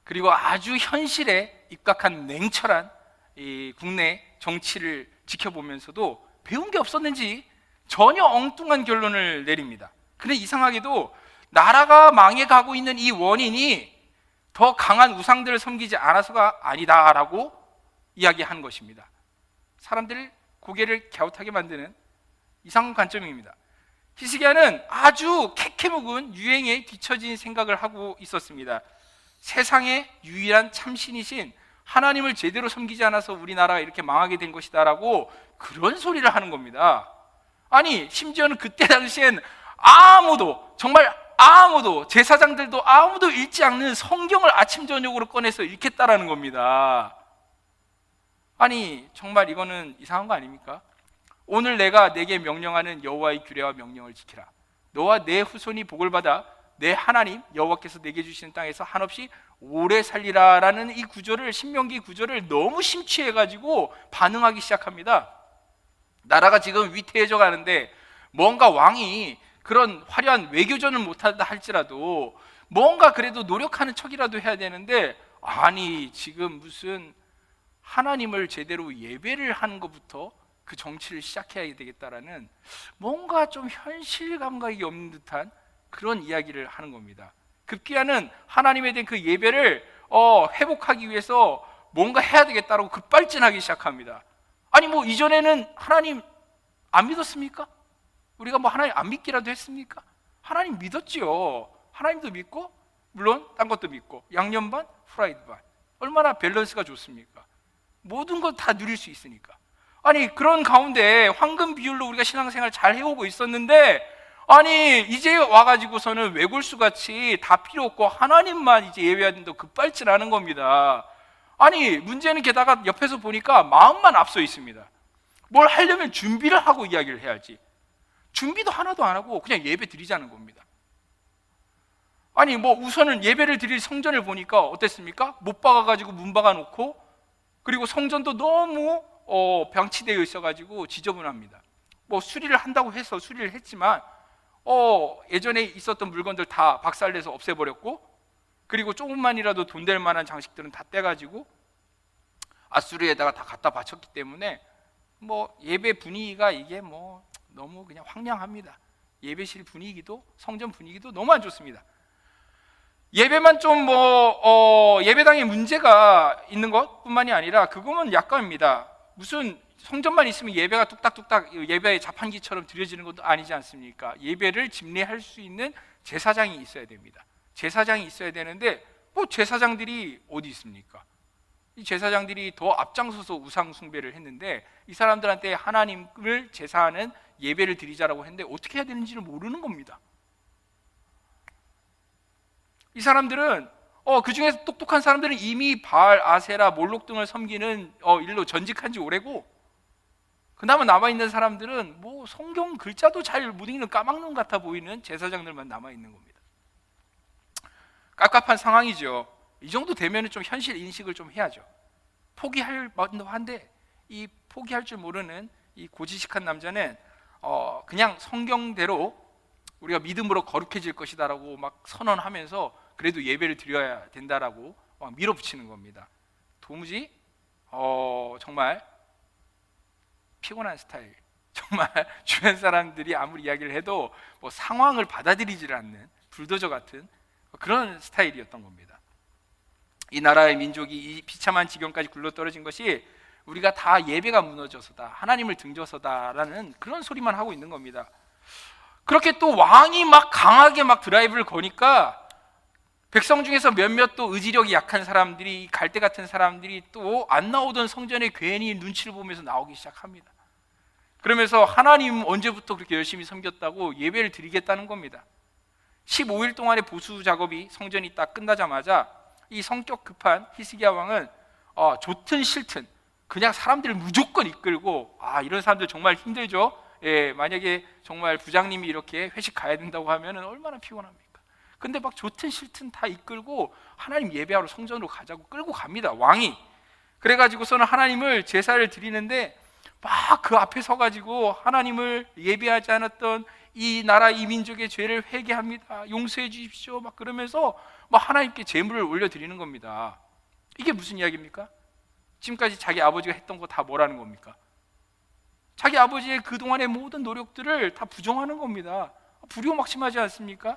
그리고 아주 현실에 입각한 냉철한 이 국내 정치를 지켜보면서도 배운 게 없었는지 전혀 엉뚱한 결론을 내립니다. 근데 이상하게도 나라가 망해가고 있는 이 원인이 더 강한 우상들을 섬기지 않아서가 아니다라고 이야기한 것입니다. 사람들 고개를 갸웃하게 만드는 이상한 관점입니다. 히스기야는 아주 캐캐묵은 유행에 뒤처진 생각을 하고 있었습니다. 세상의 유일한 참신이신 하나님을 제대로 섬기지 않아서 우리나라가 이렇게 망하게 된 것이다라고 그런 소리를 하는 겁니다. 아니 심지어는 그때 당시엔 정말 아무도, 제사장들도 아무도 읽지 않는 성경을 아침 저녁으로 꺼내서 읽겠다라는 겁니다. 아니 정말 이거는 이상한 거 아닙니까? 오늘 내가 내게 명령하는 여호와의 규례와 명령을 지키라. 너와 내 후손이 복을 받아 내 하나님 여호와께서 내게 주시는 땅에서 한없이 오래 살리라라는 이 구절을, 신명기 구절을 너무 심취해가지고 반응하기 시작합니다. 나라가 지금 위태해져 가는데 뭔가 왕이 그런 화려한 외교전을 못하다 할지라도 뭔가 그래도 노력하는 척이라도 해야 되는데, 아니 지금 무슨 하나님을 제대로 예배를 하는 것부터 그 정치를 시작해야 되겠다라는 뭔가 좀 현실 감각이 없는 듯한 그런 이야기를 하는 겁니다. 급기야는 하나님에 대한 그 예배를 회복하기 위해서 뭔가 해야 되겠다라고 급발진하기 시작합니다. 아니 뭐 이전에는 하나님 안 믿었습니까? 우리가 뭐 하나님 안 믿기라도 했습니까? 하나님 믿었지요. 하나님도 믿고 물론 딴 것도 믿고 양념 반 프라이드 반, 얼마나 밸런스가 좋습니까? 모든 걸 다 누릴 수 있으니까. 아니 그런 가운데 황금 비율로 우리가 신앙생활 잘 해오고 있었는데, 아니 이제 와가지고서는 외골수같이 다 필요 없고 하나님만 이제 예배해야 된다고 급발진하는 겁니다. 아니 문제는 게다가 옆에서 보니까 마음만 앞서 있습니다. 뭘 하려면 준비를 하고 이야기를 해야지 준비도 하나도 안 하고 그냥 예배 드리자는 겁니다. 아니 뭐 우선은 예배를 드릴 성전을 보니까 어땠습니까? 못 박아가지고 문 박아놓고 그리고 성전도 너무 방치되어 있어가지고 지저분합니다. 뭐 수리를 한다고 해서 수리를 했지만 예전에 있었던 물건들 다 박살내서 없애버렸고 그리고 조금만이라도 돈 될 만한 장식들은 다 떼가지고 앗수리에다가 다 갖다 바쳤기 때문에 뭐 예배 분위기가 이게 뭐 너무 그냥 황량합니다. 예배실 분위기도 성전 분위기도 너무 안 좋습니다. 예배만 좀 예배당에 문제가 있는 것뿐만이 아니라 그거는 약간입니다. 무슨 성전만 있으면 예배가 뚝딱뚝딱 예배의 자판기처럼 드려지는 것도 아니지 않습니까? 예배를 집례할 수 있는 제사장이 있어야 됩니다. 제사장이 있어야 되는데 뭐 제사장들이 어디 있습니까? 이 제사장들이 더 앞장서서 우상 숭배를 했는데 이 사람들한테 하나님을 제사하는 예배를 드리자라고 했는데 어떻게 해야 되는지를 모르는 겁니다. 이 사람들은 그 중에서 똑똑한 사람들은 이미 바알, 아세라, 몰록 등을 섬기는 일로 전직한 지 오래고 그 다음에 남아있는 사람들은 뭐 성경 글자도 잘 못 읽는 까막눈 같아 보이는 제사장들만 남아있는 겁니다. 깝깝한 상황이죠. 이 정도 되면 좀 현실 인식을 좀 해야죠. 포기할 만도 한데 이 포기할 줄 모르는 이 고지식한 남자는 그냥 성경대로 우리가 믿음으로 거룩해질 것이다라고 막 선언하면서 그래도 예배를 드려야 된다라고 막 밀어붙이는 겁니다. 도무지 정말 피곤한 스타일. 정말 주변 사람들이 아무리 이야기를 해도 뭐 상황을 받아들이질 않는 불도저 같은 그런 스타일이었던 겁니다. 이 나라의 민족이 이 비참한 지경까지 굴러떨어진 것이 우리가 다 예배가 무너져서다, 하나님을 등져서다라는 그런 소리만 하고 있는 겁니다. 그렇게 또 왕이 막 강하게 막 드라이브를 거니까 백성 중에서 몇몇 또 의지력이 약한 사람들이, 갈대 같은 사람들이 또 안 나오던 성전에 괜히 눈치를 보면서 나오기 시작합니다. 그러면서 하나님 언제부터 그렇게 열심히 섬겼다고 예배를 드리겠다는 겁니다. 15일 동안의 보수 작업이 성전이 딱 끝나자마자 이 성격 급한 히스기야 왕은 좋든 싫든 그냥 사람들을 무조건 이끌고 이런 사람들 정말 힘들죠. 만약에 정말 부장님이 이렇게 회식 가야 된다고 하면 얼마나 피곤합니까? 근데 막 좋든 싫든 다 이끌고 하나님 예배하러 성전으로 가자고 끌고 갑니다, 왕이. 그래가지고서는 하나님을 제사를 드리는데 막 그 앞에 서가지고 하나님을 예배하지 않았던 이 나라 이 민족의 죄를 회개합니다. 용서해 주십시오. 막 그러면서 막 하나님께 제물을 올려드리는 겁니다. 이게 무슨 이야기입니까? 지금까지 자기 아버지가 했던 거 다 뭐라는 겁니까? 자기 아버지의 그동안의 모든 노력들을 다 부정하는 겁니다. 불효막심하지 않습니까?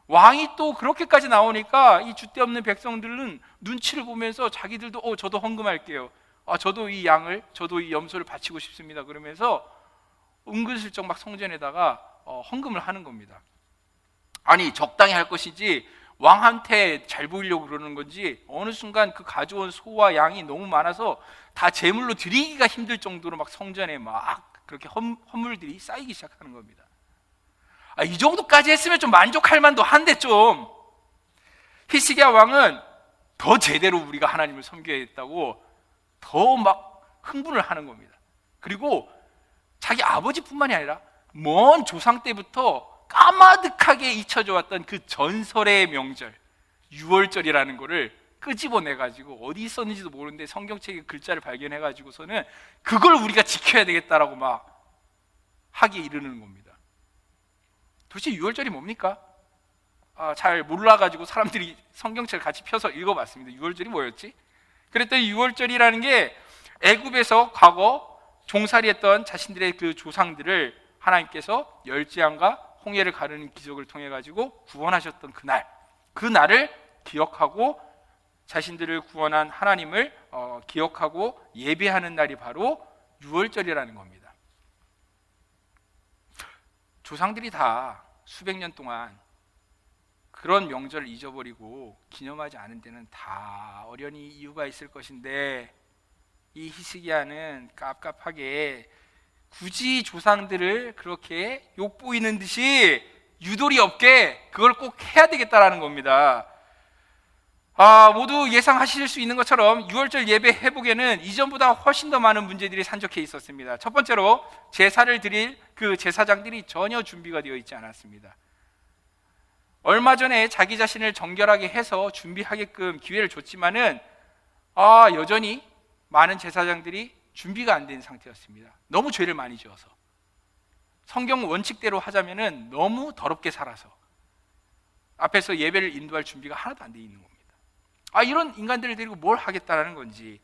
왕이 또 그렇게까지 나오니까 이 줏대 없는 백성들은 눈치를 보면서 자기들도 저도 헌금할게요. 저도 이 양을, 저도 이 염소를 바치고 싶습니다. 그러면서 은근슬쩍 막 성전에다가 헌금을 하는 겁니다. 아니 적당히 할 것이지 왕한테 잘 보이려고 그러는 건지 어느 순간 그 가져온 소와 양이 너무 많아서 다 제물로 드리기가 힘들 정도로 막 성전에 막 그렇게 헌물들이 쌓이기 시작하는 겁니다. 이 정도까지 했으면 좀 만족할 만도 한데 좀 히스기야 왕은 더 제대로 우리가 하나님을 섬겨야겠다고 더 막 흥분을 하는 겁니다. 그리고 자기 아버지뿐만이 아니라 먼 조상 때부터 까마득하게 잊혀져 왔던 그 전설의 명절 유월절이라는 거를 끄집어내가지고 어디 있었는지도 모르는데 성경책의 글자를 발견해가지고서는 그걸 우리가 지켜야 되겠다라고 막 하기에 이르는 겁니다. 도대체 유월절이 뭡니까? 잘 몰라가지고 사람들이 성경책을 같이 펴서 읽어봤습니다. 유월절이 뭐였지? 그랬더니 유월절이라는 게 애굽에서 과거 종살이했던 자신들의 그 조상들을 하나님께서 열재앙과 홍해를 가르는 기적을 통해 가지고 구원하셨던 그 날을 기억하고 자신들을 구원한 하나님을 기억하고 예배하는 날이 바로 유월절이라는 겁니다. 조상들이 다 수백 년 동안 그런 명절을 잊어버리고 기념하지 않은 데는 다 어련히 이유가 있을 것인데 이 히스기야는 깝깝하게 굳이 조상들을 그렇게 욕보이는 듯이 유도리 없게 그걸 꼭 해야 되겠다라는 겁니다. 모두 예상하실 수 있는 것처럼 6월절 예배 회복에는 이전보다 훨씬 더 많은 문제들이 산적해 있었습니다. 첫 번째로 제사를 드릴 그 제사장들이 전혀 준비가 되어 있지 않았습니다. 얼마 전에 자기 자신을 정결하게 해서 준비하게끔 기회를 줬지만은 여전히 많은 제사장들이 준비가 안 된 상태였습니다. 너무 죄를 많이 지어서, 성경 원칙대로 하자면은 너무 더럽게 살아서 앞에서 예배를 인도할 준비가 하나도 안 돼 있는 겁니다. 이런 인간들을 데리고 뭘 하겠다라는 건지.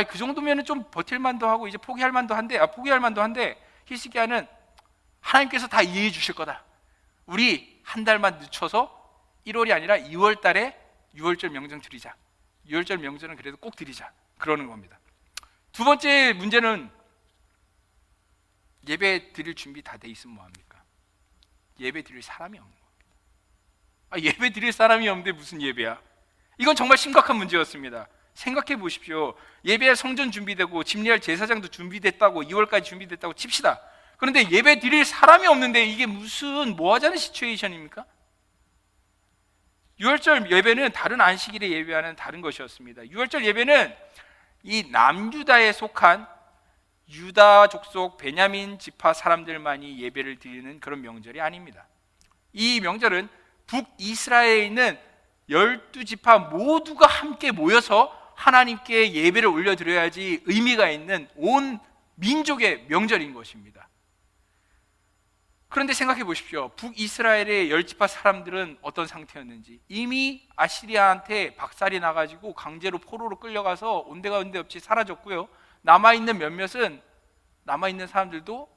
그 정도면은 좀 버틸 만도 하고 이제 포기할 만도 한데 히스기야는 하나님께서 다 이해해 주실 거다. 우리 한 달만 늦춰서 1월이 아니라 2월 달에 6월절 명절 드리자. 6월절 명절은 그래도 꼭 드리자. 그러는 겁니다. 두 번째 문제는 예배 드릴 준비 다 돼 있으면 뭐합니까? 예배 드릴 사람이 없는 겁니다. 예배 드릴 사람이 없는데 무슨 예배야? 이건 정말 심각한 문제였습니다. 생각해 보십시오. 예배할 성전 준비되고 집례할 제사장도 준비됐다고, 2월까지 준비됐다고 칩시다. 그런데 예배 드릴 사람이 없는데 이게 무슨 뭐 하자는 시츄에이션입니까? 6월절 예배는 다른 안식일의 예배와는 다른 것이었습니다. 6월절 예배는 이 남유다에 속한 유다 족속 베냐민 지파 사람들만이 예배를 드리는 그런 명절이 아닙니다. 이 명절은 북이스라엘에 있는 12지파 모두가 함께 모여서 하나님께 예배를 올려드려야지 의미가 있는 온 민족의 명절인 것입니다. 그런데 생각해 보십시오. 북이스라엘의 10지파 사람들은 어떤 상태였는지. 이미 아시리아한테 박살이 나가지고 강제로 포로로 끌려가서 온데간데 없이 사라졌고요. 남아있는 몇몇은, 남아있는 사람들도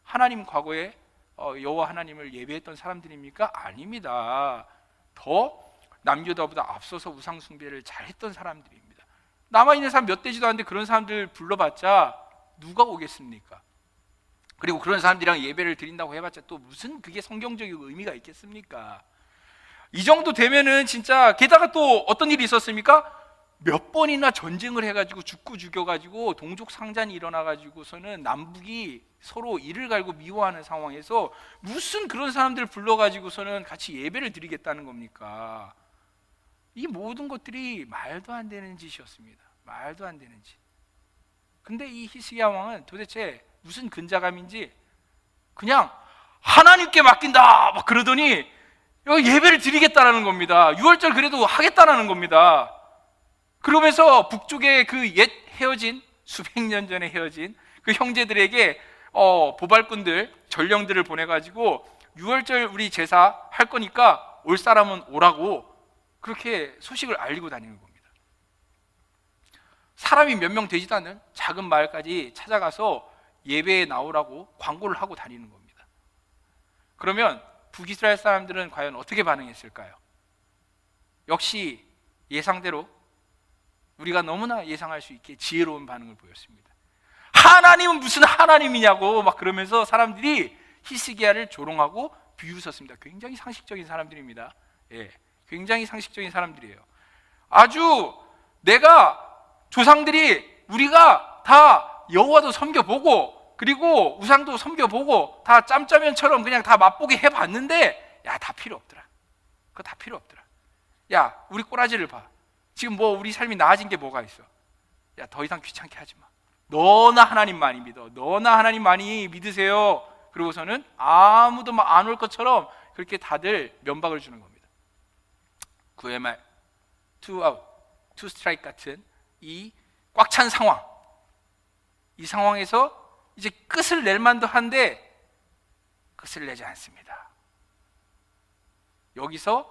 하나님 과거에 여호와 하나님을 예배했던 사람들입니까? 아닙니다. 더 남유다보다 앞서서 우상 숭배를 잘했던 사람들입니다. 남아있는 사람 몇 되지도 않는데 그런 사람들 불러봤자 누가 오겠습니까? 그리고 그런 사람들이랑 예배를 드린다고 해봤자 또 무슨 그게 성경적인 의미가 있겠습니까? 이 정도 되면은 진짜, 게다가 또 어떤 일이 있었습니까? 몇 번이나 전쟁을 해가지고 죽고 죽여가지고 동족 상잔이 일어나가지고서는 남북이 서로 이를 갈고 미워하는 상황에서 무슨 그런 사람들 불러가지고서는 같이 예배를 드리겠다는 겁니까? 이 모든 것들이 말도 안 되는 짓이었습니다. 말도 안 되는 짓. 근데 이 히스기야 왕은 도대체 무슨 근자감인지 그냥 하나님께 맡긴다 막 그러더니 예배를 드리겠다라는 겁니다. 6월절 그래도 하겠다라는 겁니다. 그러면서 북쪽에 그 옛 헤어진, 수백 년 전에 헤어진 그 형제들에게 보발꾼들, 전령들을 보내가지고 6월절 우리 제사 할 거니까 올 사람은 오라고 그렇게 소식을 알리고 다니는 겁니다. 사람이 몇 명 되지도 않는 작은 마을까지 찾아가서 예배에 나오라고 광고를 하고 다니는 겁니다. 그러면 북이스라엘 사람들은 과연 어떻게 반응했을까요? 역시 예상대로 우리가 너무나 예상할 수 있게 지혜로운 반응을 보였습니다. 하나님은 무슨 하나님이냐고 막 그러면서 사람들이 히스기야를 조롱하고 비웃었습니다. 굉장히 상식적인 사람들입니다. 굉장히 상식적인 사람들이에요. 아주 내가 조상들이 우리가 다 여호와도 섬겨보고 그리고 우상도 섬겨보고 다 짬짜면처럼 그냥 다 맛보게 해봤는데 다 필요 없더라. 그거 다 필요 없더라. 우리 꼬라지를 봐. 지금 뭐 우리 삶이 나아진 게 뭐가 있어? 더 이상 귀찮게 하지 마. 너나 하나님만이 믿어. 너나 하나님만이 믿으세요. 그러고서는 아무도 안 올 것처럼 그렇게 다들 면박을 주는 겁니다. 9회 말, 2 아웃, 2 스트라이크 같은 이 꽉 찬 상황, 이 상황에서 이제 끝을 낼 만도 한데 끝을 내지 않습니다. 여기서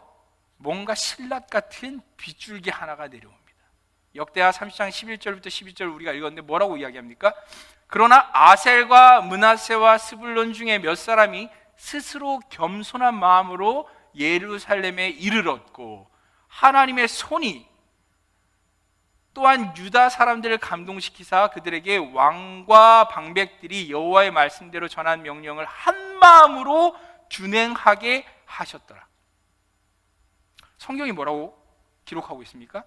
뭔가 신라 같은 빗줄기 하나가 내려옵니다. 역대하 30장 11절부터 12절 우리가 읽었는데 뭐라고 이야기합니까? 그러나 아셀과 므낫세와 스불론 중에 몇 사람이 스스로 겸손한 마음으로 예루살렘에 이르렀고 하나님의 손이 또한 유다 사람들을 감동시키사 그들에게 왕과 방백들이 여호와의 말씀대로 전한 명령을 한 마음으로 준행하게 하셨더라. 성경이 뭐라고 기록하고 있습니까?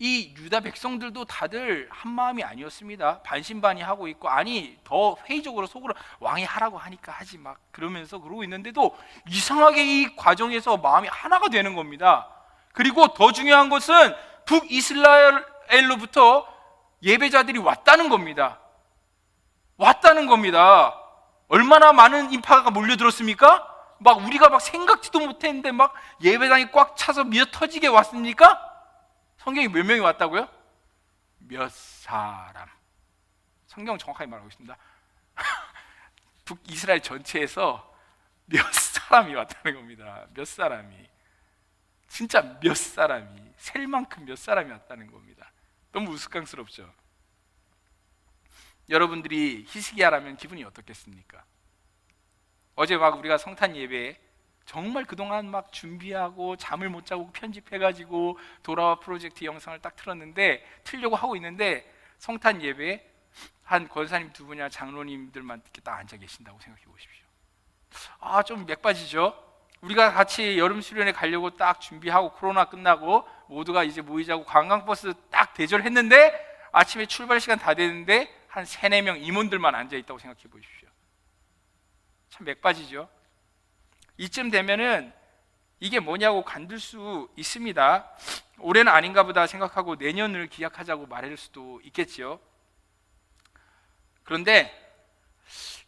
이 유다 백성들도 다들 한 마음이 아니었습니다. 반신반의하고 있고, 아니 더 회의적으로 속으로 왕이 하라고 하니까 하지 막 그러면서 그러고 있는데도 이상하게 이 과정에서 마음이 하나가 되는 겁니다. 그리고 더 중요한 것은 북이스라엘로부터 예배자들이 왔다는 겁니다. 왔다는 겁니다. 얼마나 많은 인파가 몰려들었습니까? 막 우리가 막 생각지도 못했는데 막 예배당이 꽉 차서 미어 터지게 왔습니까? 성경이 몇 명이 왔다고요? 몇 사람. 성경 정확하게 말하고 있습니다. 북이스라엘 전체에서 몇 사람이 왔다는 겁니다. 몇 사람이. 진짜 몇 사람이. 셀 만큼 몇 사람이 왔다는 겁니다. 너무 우스꽝스럽죠? 여러분들이 히스기야라면 기분이 어떻겠습니까? 어제 막 우리가 성탄 예배에 정말 그동안 막 준비하고 잠을 못 자고 편집해가지고 돌아와 프로젝트 영상을 딱 틀려고 하고 있는데 성탄 예배에 한 권사님 두 분이나 장로님들만 이렇게 딱 앉아 계신다고 생각해 보십시오. 아, 좀 맥빠지죠? 우리가 같이 여름 수련회 가려고 딱 준비하고 코로나 끝나고 모두가 이제 모이자고 관광버스 딱 대절했는데 아침에 출발 시간 다 됐는데 한 3-4명 임원들만 앉아 있다고 생각해 보십시오. 참 맥빠지죠? 이쯤 되면은 이게 뭐냐고 간들 수 있습니다. 올해는 아닌가 보다 생각하고 내년을 기약하자고 말할 수도 있겠지요. 그런데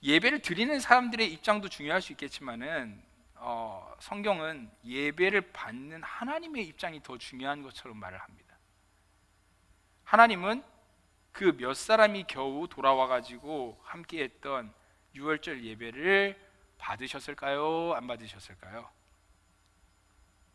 예배를 드리는 사람들의 입장도 중요할 수 있겠지만은 성경은 예배를 받는 하나님의 입장이 더 중요한 것처럼 말을 합니다. 하나님은 그 몇 사람이 겨우 돌아와가지고 함께했던 유월절 예배를 받으셨을까요? 안 받으셨을까요?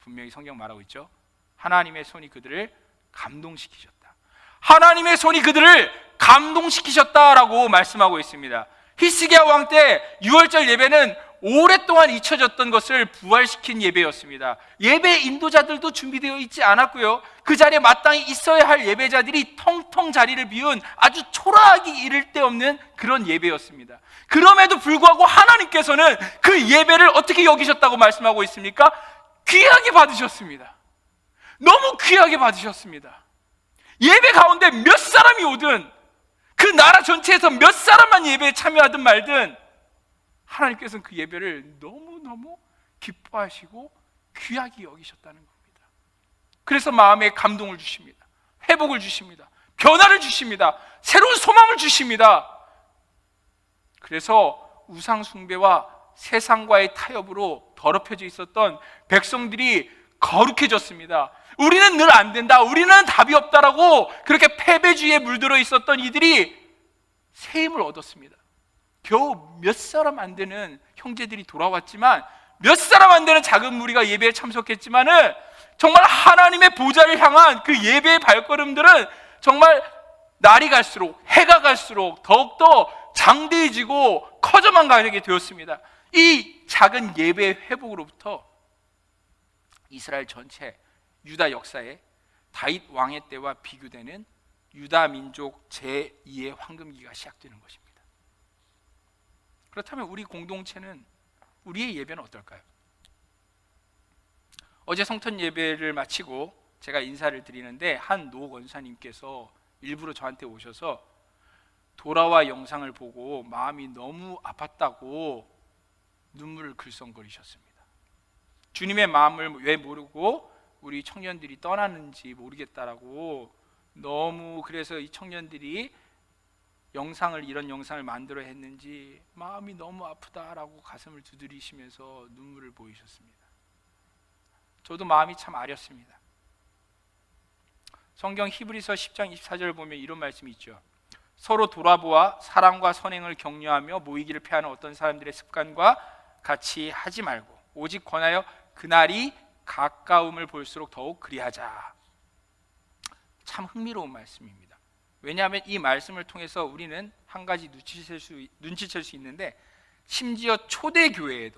분명히 성경 말하고 있죠. 하나님의 손이 그들을 감동시키셨다. 하나님의 손이 그들을 감동시키셨다라고 말씀하고 있습니다. 히스기야 왕 때 유월절 예배는 오랫동안 잊혀졌던 것을 부활시킨 예배였습니다. 예배 인도자들도 준비되어 있지 않았고요, 그 자리에 마땅히 있어야 할 예배자들이 텅텅 자리를 비운 아주 초라하기 이를 데 없는 그런 예배였습니다. 그럼에도 불구하고 하나님께서는 그 예배를 어떻게 여기셨다고 말씀하고 있습니까? 귀하게 받으셨습니다. 너무 귀하게 받으셨습니다. 예배 가운데 몇 사람이 오든, 그 나라 전체에서 몇 사람만 예배에 참여하든 말든 하나님께서는 그 예배를 너무너무 기뻐하시고 귀하게 여기셨다는 겁니다. 그래서 마음에 감동을 주십니다. 회복을 주십니다. 변화를 주십니다. 새로운 소망을 주십니다. 그래서 우상 숭배와 세상과의 타협으로 더럽혀져 있었던 백성들이 거룩해졌습니다. 우리는 늘 안 된다, 우리는 답이 없다라고 그렇게 패배주의에 물들어 있었던 이들이 새 힘을 얻었습니다. 겨우 몇 사람 안 되는 형제들이 돌아왔지만, 몇 사람 안 되는 작은 무리가 예배에 참석했지만은 정말 하나님의 보좌를 향한 그 예배의 발걸음들은 정말 날이 갈수록, 해가 갈수록 더욱더 장대해지고 커져만 가게 되었습니다. 이 작은 예배의 회복으로부터 이스라엘 전체 유다 역사에 다윗 왕의 때와 비교되는 유다 민족 제2의 황금기가 시작되는 것입니다. 그렇다면 우리 공동체는, 우리의 예배는 어떨까요? 어제 성탄 예배를 마치고 제가 인사를 드리는데 한 노 권사님께서 일부러 저한테 오셔서 돌아와 영상을 보고 마음이 너무 아팠다고 눈물을 글썽거리셨습니다. 주님의 마음을 왜 모르고 우리 청년들이 떠나는지 모르겠다라고, 너무 그래서 이 청년들이 이런 영상을 만들어 했는지 마음이 너무 아프다라고 가슴을 두드리시면서 눈물을 보이셨습니다. 저도 마음이 참 아렸습니다. 성경 히브리서 10장 24절 보면 이런 말씀이 있죠. 서로 돌아보아 사랑과 선행을 격려하며 모이기를 피하는 어떤 사람들의 습관과 같이 하지 말고 오직 권하여 그날이 가까움을 볼수록 더욱 그리하자. 참 흥미로운 말씀입니다. 왜냐하면 이 말씀을 통해서 우리는 한 가지 눈치챌 수 있는데, 심지어 초대교회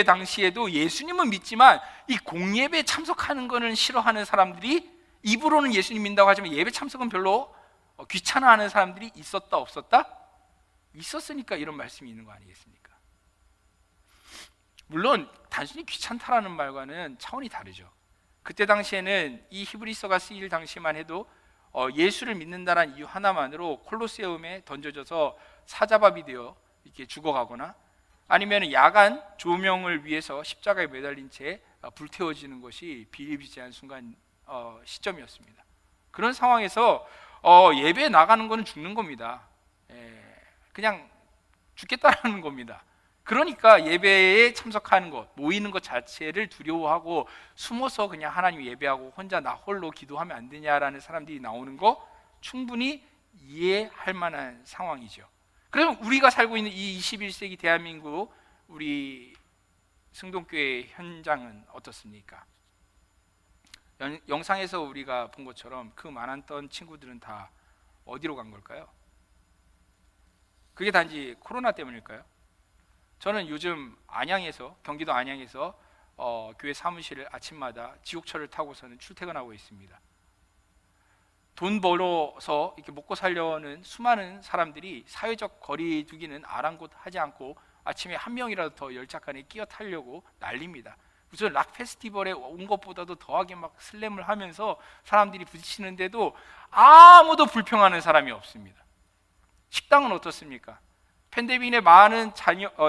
당시에도 예수님은 믿지만 이 공예배에 참석하는 것은 싫어하는 사람들이, 입으로는 예수님 믿는다고 하지만 예배 참석은 별로 귀찮아하는 사람들이 있었다 없었다? 있었으니까 이런 말씀이 있는 거 아니겠습니까? 물론 단순히 귀찮다라는 말과는 차원이 다르죠. 그때 당시에는 이 히브리서가 쓰일 당시만 해도 예수를 믿는다는 이유 하나만으로 콜로세움에 던져져서 사자밥이 되어 이렇게 죽어가거나 아니면 야간 조명을 위해서 십자가에 매달린 채 불태워지는 것이 비일비재한 순간 시점이었습니다. 그런 상황에서 예배에 나가는 것은 죽는 겁니다. 그냥 죽겠다라는 겁니다. 그러니까 예배에 참석하는 것, 모이는 것 자체를 두려워하고 숨어서 그냥 하나님 예배하고 혼자 나 홀로 기도하면 안 되냐라는 사람들이 나오는 거 충분히 이해할 만한 상황이죠. 그럼 우리가 살고 있는 이 21세기 대한민국 우리 승동교회 현장은 어떻습니까? 영상에서 우리가 본 것처럼 그 많았던 친구들은 다 어디로 간 걸까요? 그게 단지 코로나 때문일까요? 저는 요즘 경기도 안양에서 교회 사무실을 아침마다 지옥철을 타고서는 출퇴근하고 있습니다. 돈 벌어서 이렇게 먹고 살려는 수많은 사람들이 사회적 거리 두기는 아랑곳하지 않고 아침에 한 명이라도 더 열차간에 끼어 타려고 난립니다. 무슨 락 페스티벌에 온 것보다도 더하게 막 슬램을 하면서 사람들이 부딪히는데도 아무도 불평하는 사람이 없습니다. 식당은 어떻습니까? 팬데믹의 많은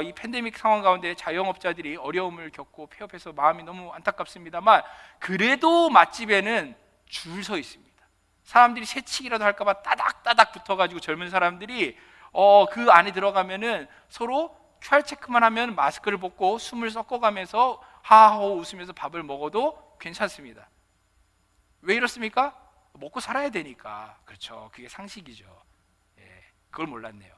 이 팬데믹 상황 가운데 자영업자들이 어려움을 겪고 폐업해서 마음이 너무 안타깝습니다만 그래도 맛집에는 줄 서 있습니다. 사람들이 새치기라도 할까봐 따닥따닥 붙어가지고 젊은 사람들이 그 안에 들어가면은 서로 QR 체크만 하면 마스크를 벗고 숨을 섞어가면서 하하호 웃으면서 밥을 먹어도 괜찮습니다. 왜 이렇습니까? 먹고 살아야 되니까. 그렇죠. 그게 상식이죠. 그걸 몰랐네요.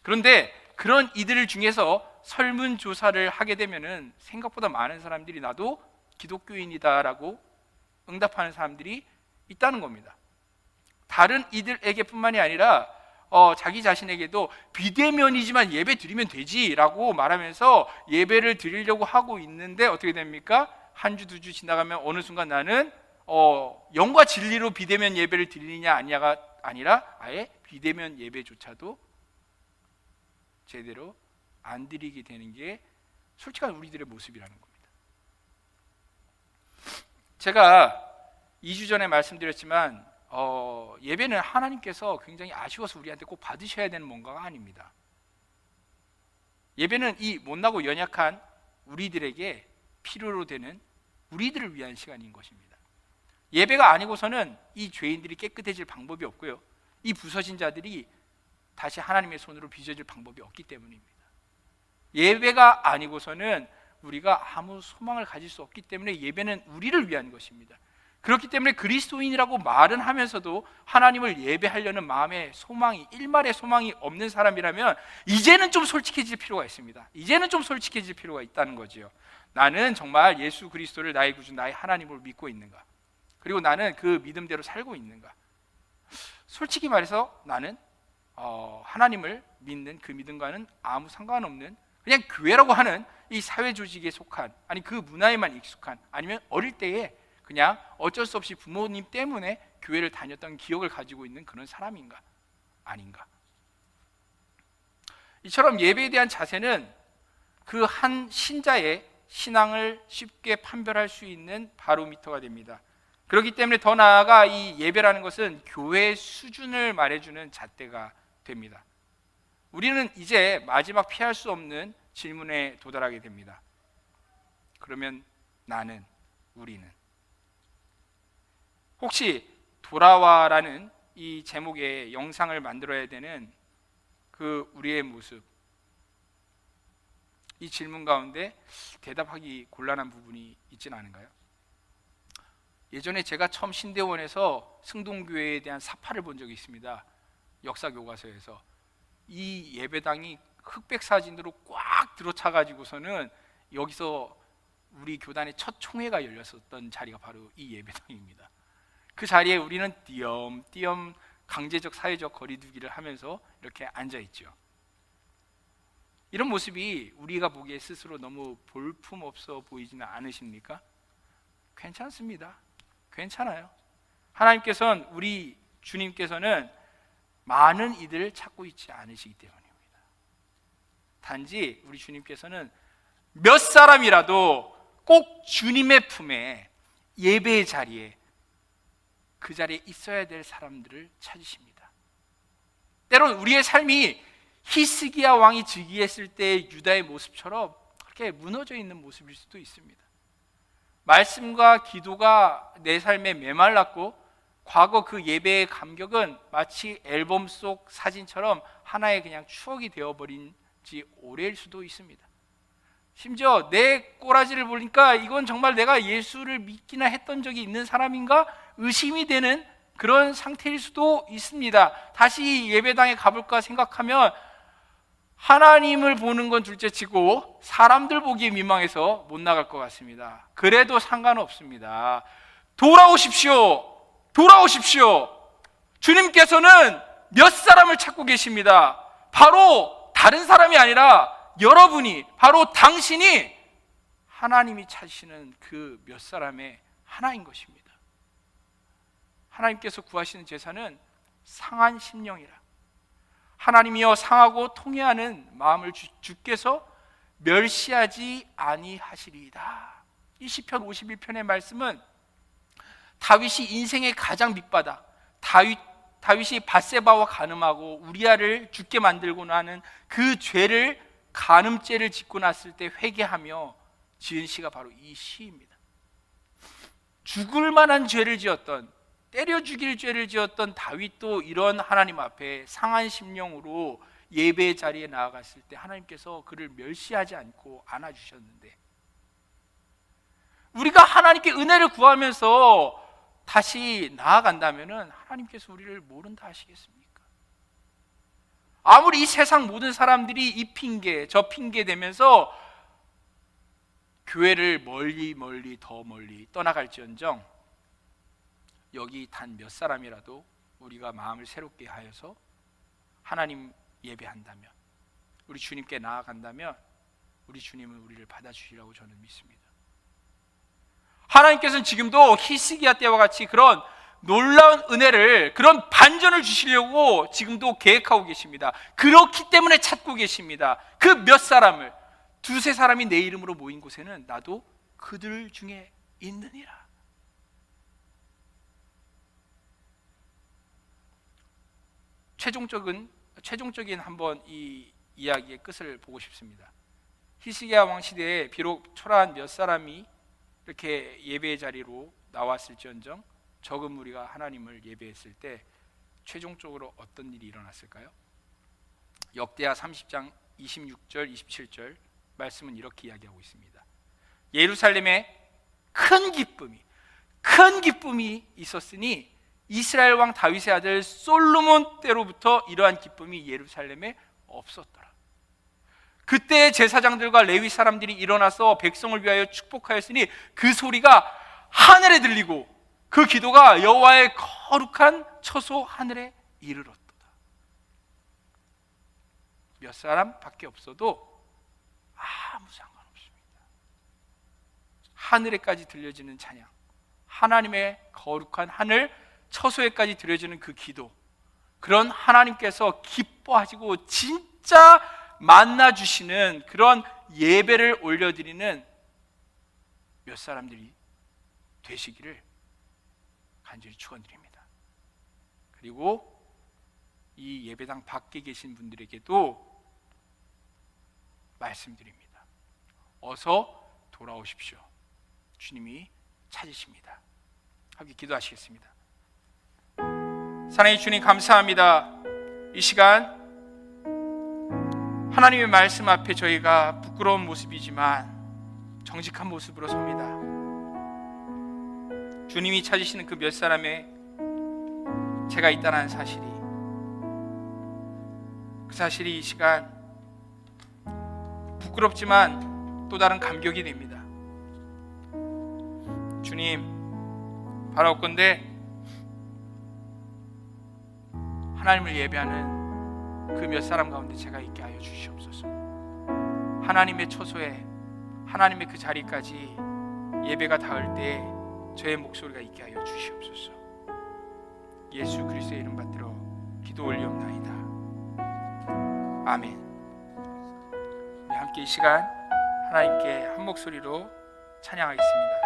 그런데 그런 이들 중에서 설문조사를 하게 되면은 생각보다 많은 사람들이 나도 기독교인이다라고 응답하는 사람들이 있다는 겁니다. 다른 이들에게뿐만이 아니라 자기 자신에게도 비대면이지만 예배 드리면 되지라고 말하면서 예배를 드리려고 하고 있는데 어떻게 됩니까? 한 주, 두 주 지나가면 어느 순간 나는 영과 진리로 비대면 예배를 드리느냐 아니냐가 아니라 아예 비대면 예배조차도 제대로 안 드리게 되는 게 솔직한 우리들의 모습이라는 겁니다. 제가 2주 전에 말씀드렸지만 예배는 하나님께서 굉장히 아쉬워서 우리한테 꼭 받으셔야 되는 뭔가가 아닙니다. 예배는 이 못나고 연약한 우리들에게 필요로 되는 우리들을 위한 시간인 것입니다. 예배가 아니고서는 이 죄인들이 깨끗해질 방법이 없고요, 이 부서진 자들이 다시 하나님의 손으로 빚어질 방법이 없기 때문입니다. 예배가 아니고서는 우리가 아무 소망을 가질 수 없기 때문에 예배는 우리를 위한 것입니다. 그렇기 때문에 그리스도인이라고 말은 하면서도 하나님을 예배하려는 마음의 소망이, 일말의 소망이 없는 사람이라면 이제는 좀 솔직해질 필요가 있습니다. 이제는 좀 솔직해질 필요가 있다는 거지요. 나는 정말 예수 그리스도를 나의 구주, 나의 하나님을 믿고 있는가? 그리고 나는 그 믿음대로 살고 있는가? 솔직히 말해서 나는 하나님을 믿는 그 믿음과는 아무 상관없는 그냥 교회라고 하는 이 사회 조직에 속한, 아니 그 문화에만 익숙한, 아니면 어릴 때에 그냥 어쩔 수 없이 부모님 때문에 교회를 다녔던 기억을 가지고 있는 그런 사람인가? 아닌가? 이처럼 예배에 대한 자세는 그 한 신자의 신앙을 쉽게 판별할 수 있는 바로미터가 됩니다. 그렇기 때문에 더 나아가 이 예배라는 것은 교회의 수준을 말해주는 잣대가 됩니다. 우리는 이제 마지막 피할 수 없는 질문에 도달하게 됩니다. 그러면 나는, 우리는 혹시 돌아와라는 이 제목의 영상을 만들어야 되는 그 우리의 모습, 이 질문 가운데 대답하기 곤란한 부분이 있지는 않은가요? 예전에 제가 처음 신대원에서 승동교회에 대한 사파를 본 적이 있습니다. 역사 교과서에서 이 예배당이 흑백 사진으로 꽉 들어차가지고서는 여기서 우리 교단의 첫 총회가 열렸었던 자리가 바로 이 예배당입니다. 그 자리에 우리는 띄엄띄엄 강제적 사회적 거리두기를 하면서 이렇게 앉아있죠. 이런 모습이 우리가 보기에 스스로 너무 볼품없어 보이지는 않으십니까? 괜찮습니다. 괜찮아요. 하나님께서는, 우리 주님께서는 많은 이들을 찾고 있지 않으시기 때문입니다. 단지 우리 주님께서는 몇 사람이라도 꼭 주님의 품에 예배의 자리에, 그 자리에 있어야 될 사람들을 찾으십니다. 때론 우리의 삶이 히스기야 왕이 즉위했을 때 유다의 모습처럼 그렇게 무너져 있는 모습일 수도 있습니다. 말씀과 기도가 내 삶에 메말랐고, 과거 그 예배의 감격은 마치 앨범 속 사진처럼 하나의 그냥 추억이 되어버린 지 오래일 수도 있습니다. 심지어 내 꼬라지를 보니까 이건 정말 내가 예수를 믿기나 했던 적이 있는 사람인가 의심이 되는 그런 상태일 수도 있습니다. 다시 예배당에 가볼까 생각하면 하나님을 보는 건 둘째치고 사람들 보기에 민망해서 못 나갈 것 같습니다. 그래도 상관없습니다. 돌아오십시오. 돌아오십시오. 주님께서는 몇 사람을 찾고 계십니다. 바로 다른 사람이 아니라 여러분이, 바로 당신이 하나님이 찾으시는 그 몇 사람의 하나인 것입니다. 하나님께서 구하시는 제사는 상한 심령이라, 하나님이여 상하고 통회하는 마음을 주께서 멸시하지 아니하시리이다. 이 시편 51편의 말씀은 다윗이 인생의 가장 밑바닥, 다윗이 밧세바와 간음하고 우리아를 죽게 만들고 나는 그 죄를, 간음죄를 짓고 났을 때 회개하며 지은 시가 바로 이 시입니다. 죽을 만한 죄를 지었던, 때려 죽일 죄를 지었던 다윗도 이런 하나님 앞에 상한 심령으로 예배의 자리에 나아갔을 때 하나님께서 그를 멸시하지 않고 안아주셨는데, 우리가 하나님께 은혜를 구하면서 다시 나아간다면 하나님께서 우리를 모른다 하시겠습니까? 아무리 이 세상 모든 사람들이 이 핑계 저 핑계 대면서 교회를 멀리 더 멀리 떠나갈지언정, 여기 단 몇 사람이라도 우리가 마음을 새롭게 하여서 하나님 예배한다면, 우리 주님께 나아간다면 우리 주님은 우리를 받아주시라고 저는 믿습니다. 하나님께서는 지금도 히스기야 때와 같이 그런 놀라운 은혜를, 그런 반전을 주시려고 지금도 계획하고 계십니다. 그렇기 때문에 찾고 계십니다. 그 몇 사람을, 두세 사람이 내 이름으로 모인 곳에는 나도 그들 중에 있느니라. 최종적인 한번 이 이야기의 끝을 보고 싶습니다. 히스기야 왕 시대에 비록 초라한 몇 사람이 이렇게 예배의 자리로 나왔을지언정 적은 무리가 하나님을 예배했을 때 최종적으로 어떤 일이 일어났을까요? 역대하 30장 26절 27절 말씀은 이렇게 이야기하고 있습니다. 예루살렘에 큰 기쁨이 있었으니 이스라엘 왕 다윗의 아들 솔로몬 때로부터 이러한 기쁨이 예루살렘에 없었더라. 그때 제사장들과 레위 사람들이 일어나서 백성을 위하여 축복하였으니 그 소리가 하늘에 들리고 그 기도가 여호와의 거룩한 처소 하늘에 이르렀도다. 몇 사람밖에 없어도 아무 상관없습니다. 하늘에까지 들려지는 찬양, 하나님의 거룩한 하늘 처소에까지 들려지는 그 기도, 그런 하나님께서 기뻐하시고 진짜 만나주시는 그런 예배를 올려드리는 몇 사람들이 되시기를 간절히 축원드립니다. 그리고 이 예배당 밖에 계신 분들에게도 말씀드립니다. 어서 돌아오십시오. 주님이 찾으십니다. 함께 기도하시겠습니다. 사랑의 주님, 감사합니다. 이 시간 하나님의 말씀 앞에 저희가 부끄러운 모습이지만 정직한 모습으로 섭니다. 주님이 찾으시는 그 몇 사람의 제가 있다는 사실이, 그 사실이 이 시간 부끄럽지만 또 다른 감격이 됩니다. 주님, 바라옵건대 하나님을 예배하는 그 몇 사람 가운데 제가 있게 하여 주시옵소서. 하나님의 처소에, 하나님의 그 자리까지 예배가 닿을 때 저의 목소리가 있게 하여 주시옵소서. 예수 그리스도의 이름 받들어 기도 올리옵나이다. 아멘. 우리 함께 이 시간 하나님께 한 목소리로 찬양하겠습니다.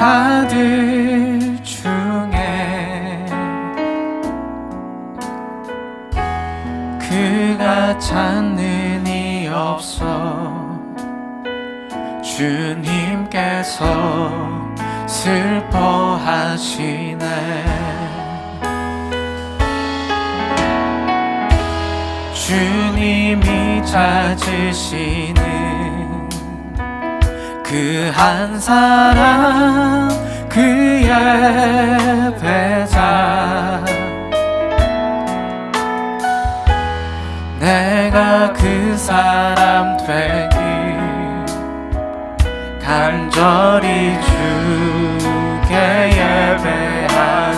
자들 중에 그가 찾는 이 없어. 주님께서 슬퍼하시네. 주님이 찾으시는 그 한 사람, 그의 배자. 내가 그 사람 되기 간절히 주께 예배하네.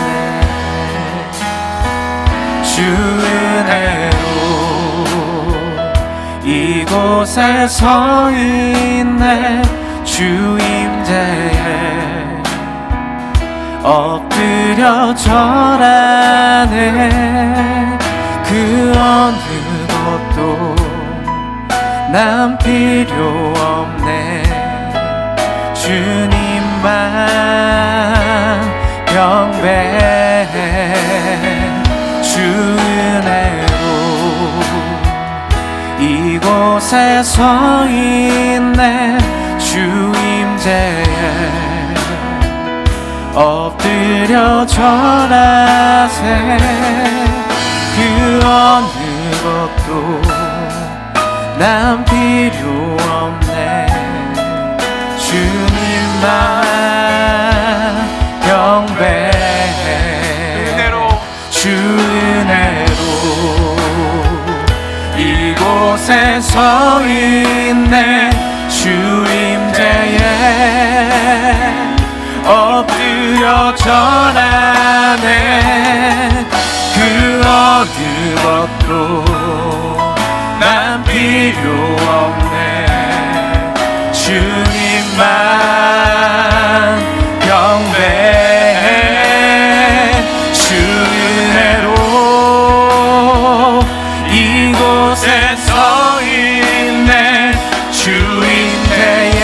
주 은혜로 이곳에 서 있네. 주 임재에 엎드려 절하네. 그 어느 것도 난 필요 없네. 주님만 경배해. 주 은혜로 이곳에 서 있네. 주 임재에 엎드려 절하세. 그 어느 것도 난 필요 없네. 주님만 경배해. 주 은혜로 이곳에 서 있네. 주 임재에 엎드려 절하네. 그 어느 것도 난 필요 없네. 주님만 경배해. 주 은혜로 이곳에 서 있네. 주 임재에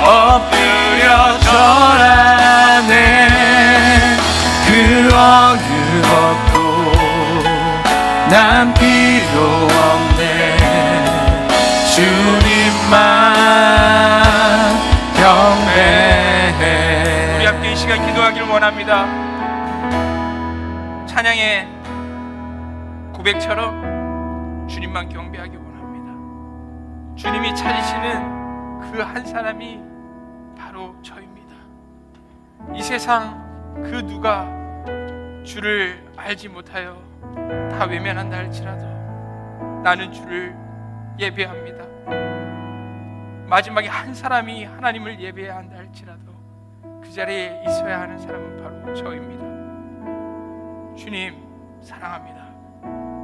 엎드려 절하네. 그 어느 것도 난 필요 없네. 주님만 경배해. 우리 함께 이 시간 기도하기를 원합니다. 찬양의 고백처럼 주님만 경배하기 원합니다. 주님이 찾으시는 그 한 사람이 바로 저입니다. 이 세상 그 누가 주를 알지 못하여 다 외면한다 할지라도 나는 주를 예배합니다. 마지막에 한 사람이 하나님을 예배해야 한다 할지라도 그 자리에 있어야 하는 사람은 바로 저입니다. 주님 사랑합니다.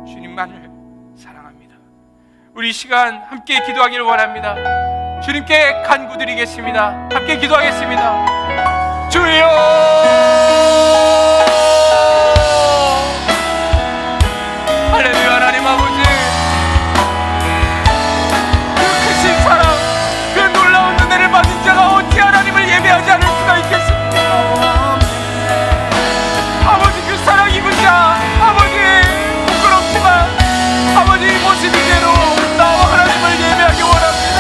주님만을 사랑합니다. 우리 이 시간 함께 기도하기를 원합니다. 주님께 간구드리겠습니다. 함께 기도하겠습니다. 주여, 할렐루야. 하나님 아버지, 그 크신 사랑, 그 놀라운 은혜를 받은 자가 어찌 하나님을 예배하지 않을 수가 있겠습니까? 아버지, 그 사랑 입은 자, 아버지 부끄럽지만 아버지 이 모습 이대로 나와 하나님을 예배하기 원합니다.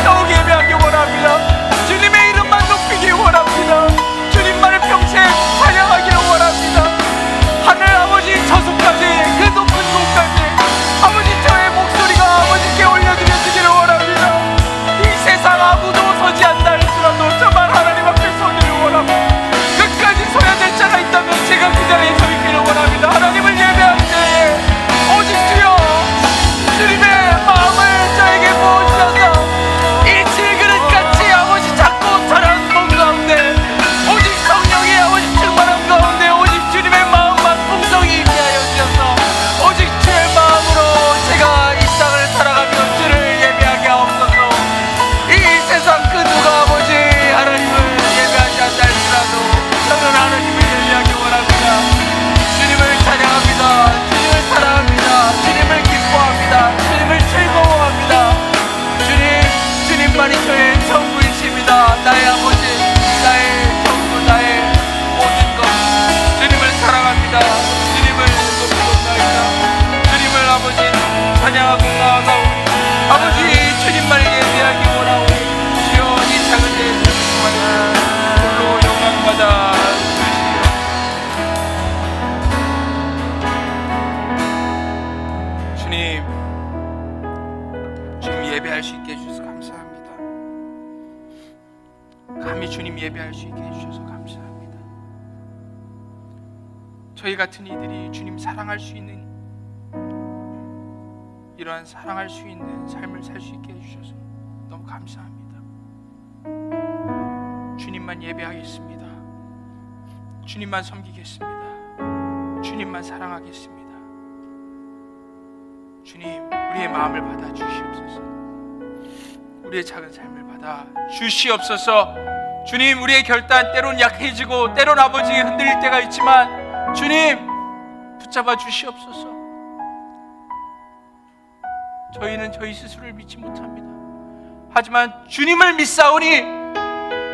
더욱 예배하기 원합니다. 주님의 이름만 높이기 원합니다. 주님만을 평생 감히 주님 예배할 수 있게 해주셔서 감사합니다. 저희 같은 이들이 주님 사랑할 수 있는 이러한 사랑할 수 있는 삶을 살 수 있게 해주셔서 너무 감사합니다. 주님만 예배하겠습니다. 주님만 섬기겠습니다. 주님만 사랑하겠습니다. 주님, 우리의 마음을 받아 주시옵소서. 우리의 작은 삶을 받아 주시옵소서. 주님, 우리의 결단 때론 약해지고 때론 아버지 흔들릴 때가 있지만 주님 붙잡아 주시옵소서. 저희는 저희 스스로를 믿지 못합니다. 하지만 주님을 믿사오니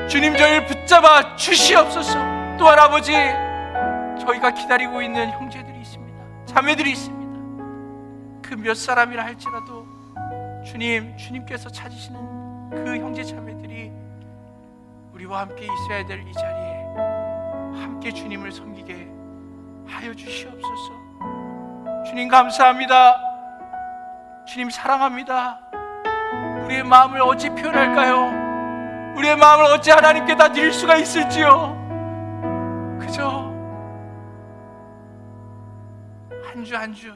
주님 저희를 붙잡아 주시옵소서. 또한 아버지, 저희가 기다리고 있는 형제들이 있습니다. 자매들이 있습니다. 그 몇 사람이라 할지라도 주님, 주님께서 찾으시는 그 형제 자매들이 우리와 함께 있어야 될 이 자리에 함께 주님을 섬기게 하여 주시옵소서. 주님 감사합니다. 주님 사랑합니다. 우리의 마음을 어찌 표현할까요? 우리의 마음을 어찌 하나님께 다 드릴 수가 있을지요? 그저 한 주 한 주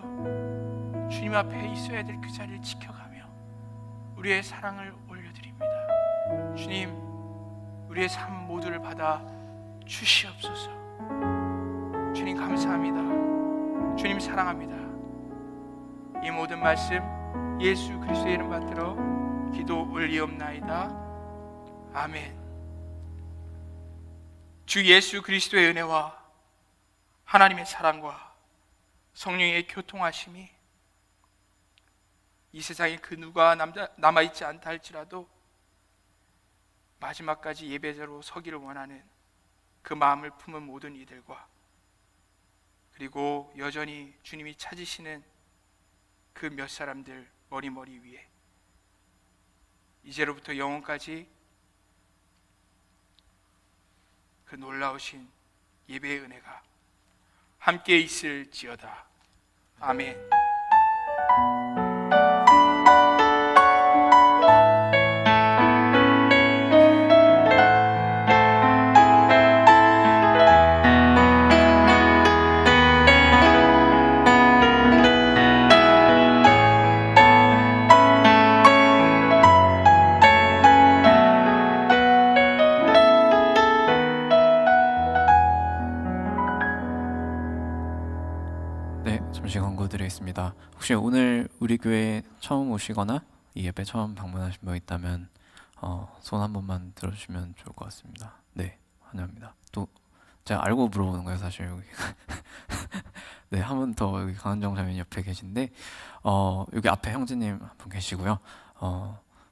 주님 앞에 있어야 될 그 자리를 지켜가며 우리의 사랑을 올려드립니다. 주님, 우리의 삶 모두를 받아 주시옵소서. 주님 감사합니다. 주님 사랑합니다. 이 모든 말씀 예수 그리스도의 이름 받들어 기도 올리옵나이다. 아멘. 주 예수 그리스도의 은혜와 하나님의 사랑과 성령의 교통하심이 이 세상에 그 누가 남아있지 않다 할지라도 마지막까지 예배자로 서기를 원하는 그 마음을 품은 모든 이들과 그리고 여전히 주님이 찾으시는 그 몇 사람들 머리 위에 이제로부터 영원까지 그 놀라우신 예배의 은혜가 함께 있을지어다. 아멘. 네, 잠시 광고 드리겠습니다. 혹시 오늘 우리 교회 처음 오시거나 이 예배 처음 방문하신 분 있다면 손 한 번만 들어주시면 좋을 것 같습니다. 네, 환영합니다. 또 제가 알고 물어보는 거예요, 사실 여기. 네, 한 분 더 여기 강한정 자매님 옆에 계신데 여기 앞에 형제님 한 분 계시고요.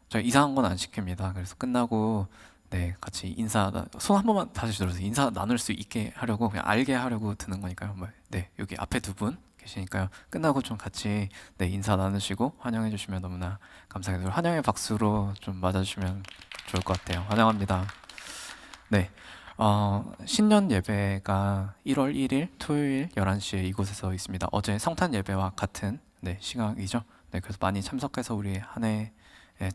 제가 이상한 건 안 시킵니다. 그래서 끝나고 네, 같이 인사 손 한 번만 다시 들어서 인사 나눌 수 있게 하려고 그냥 알게 하려고 드는 거니까요. 네, 여기 앞에 두 분 계시니까요. 끝나고 좀 같이 네, 인사 나누시고 환영해 주시면 너무나 감사하겠습니다. 환영의 박수로 좀 맞아주시면 좋을 것 같아요. 환영합니다. 네, 신년 예배가 1월 1일 토요일 11시에 이곳에서 있습니다. 어제 성탄 예배와 같은 네, 시각이죠. 네, 그래서 많이 참석해서 우리 한 해의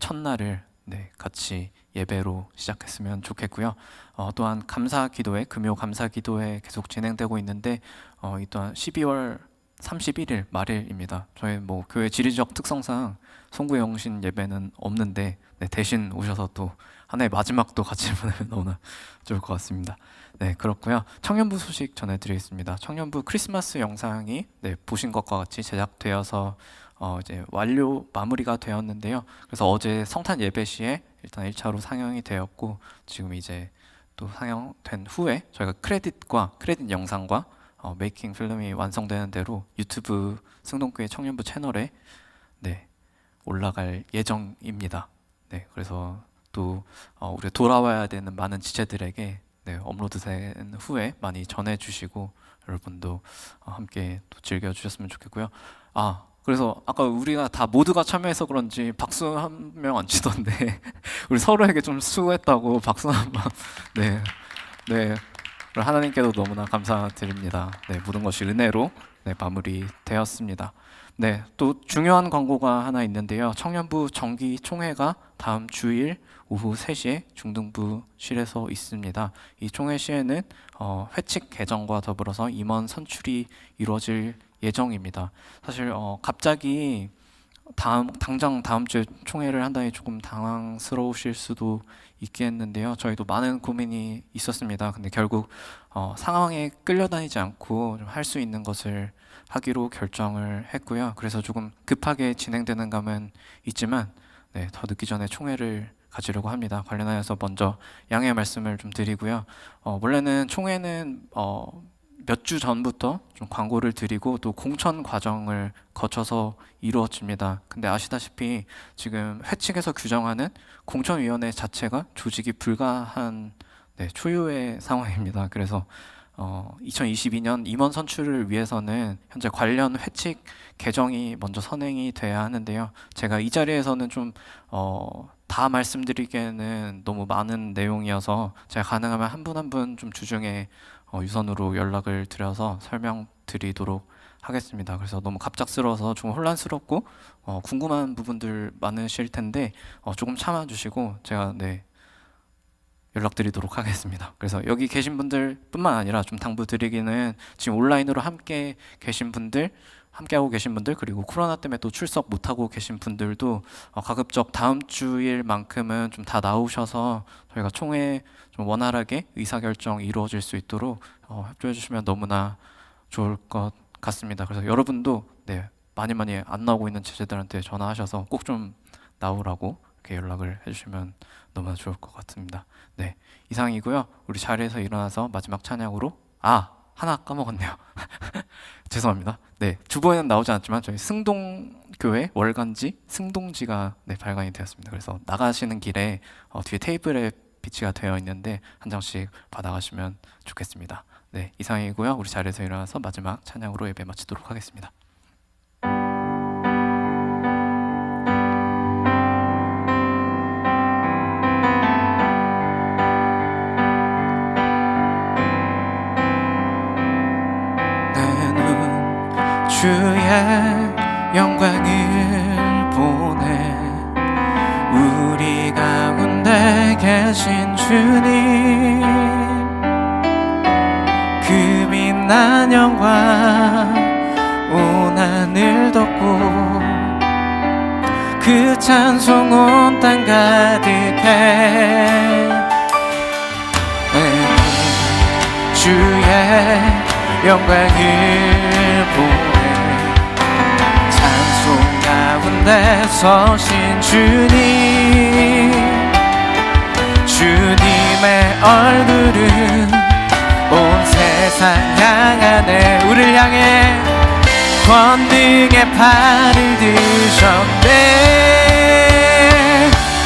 첫날을 네, 같이 예배로 시작했으면 좋겠고요. 또한 감사 기도회, 금요 감사 기도회 계속 진행되고 있는데 이 또한 12월 31일 말일입니다. 저희 뭐 교회 지리적 특성상 송구 영신 예배는 없는데 네, 대신 오셔서 또 한 해의 마지막도 같이 보내면 너무나 좋을 것 같습니다. 네, 그렇고요. 청년부 소식 전해드리겠습니다. 청년부 크리스마스 영상이 네, 보신 것과 같이 제작되어서 이제 완료 마무리가 되었는데요. 그래서 어제 성탄 예배 시에 일단 1차로 상영이 되었고 지금 이제 또 상영된 후에 저희가 크레딧 영상과 메이킹 필름이 완성되는 대로 유튜브 승동교회 청년부 채널에 네, 올라갈 예정입니다. 네, 그래서 또 우리 돌아와야 되는 많은 지체들에게 네, 업로드된 후에 많이 전해주시고 여러분도 함께 또 즐겨주셨으면 좋겠고요. 그래서 아까 우리가 다 모두가 참여해서 그런지 박수 한 명 안 치던데 우리 서로에게 좀 수고했다고 박수 한번 네, 하나님께도 너무나 감사드립니다. 네, 모든 것이 은혜로 네, 마무리되었습니다. 네, 또 중요한 광고가 하나 있는데요. 청년부 정기 총회가 다음 주일 오후 3시에 중등부실에서 있습니다. 이 총회 시에는 회칙 개정과 더불어서 임원 선출이 이루어질 예정입니다. 사실 갑자기 당장 다음 주에 총회를 한다니 조금 당황스러우실 수도 있겠는데요. 저희도 많은 고민이 있었습니다. 근데 결국 상황에 끌려다니지 않고 할 수 있는 것을 하기로 결정을 했고요. 그래서 조금 급하게 진행되는 감은 있지만 더 늦기 전에 총회를 가지려고 합니다. 관련하여서 먼저 양해의 말씀을 좀 드리고요. 원래는 총회는 몇 주 전부터 좀 광고를 드리고 또 공천 과정을 거쳐서 이루어집니다. 근데 아시다시피 지금 회칙에서 규정하는 공천위원회 자체가 조직이 불가한 초유의 상황입니다. 그래서 2022년 임원 선출을 위해서는 현재 관련 회칙 개정이 먼저 선행이 돼야 하는데요. 제가 이 자리에서는 좀 다 말씀드리기에는 너무 많은 내용이어서 제가 가능하면 한 분 한 분 좀 주중에 유선으로 연락을 드려서 설명드리도록 하겠습니다. 그래서 너무 갑작스러워서 좀 혼란스럽고 궁금한 부분들 많으실 텐데 조금 참아주시고 제가 연락드리도록 하겠습니다. 그래서 여기 계신 분들뿐만 아니라 좀 당부드리기는 지금 온라인으로 함께하고 계신 분들 그리고 코로나 때문에 또 출석 못하고 계신 분들도 가급적 다음 주일만큼은 좀 다 나오셔서 저희가 총회 좀 원활하게 의사결정 이루어질 수 있도록 협조해 주시면 너무나 좋을 것 같습니다. 그래서 여러분도 많이 안 나오고 있는 제자들한테 전화하셔서 꼭 좀 나오라고 이렇게 연락을 해주시면 너무나 좋을 것 같습니다. 이상이고요. 우리 자리에서 일어나서 마지막 찬양으로 하나 까먹었네요. 죄송합니다. 주보에는 나오지 않았지만 저희 승동교회 월간지 승동지가 발간이 되었습니다. 그래서 나가시는 길에 뒤에 테이블에 비치가 되어 있는데 한 장씩 받아가시면 좋겠습니다. 이상이고요. 우리 자리에서 일어나서 마지막 찬양으로 예배 마치도록 하겠습니다. 주의 영광을 보내 우리 가운데 계신 주님 그 빛난 영광 온 하늘 덮고 그 찬송 온 땅 가득해 주의 영광을 보내 가운데 서신 주님 주님의 얼굴은 온 세상 향하네 우리를 향해 권능의 팔을 드셨네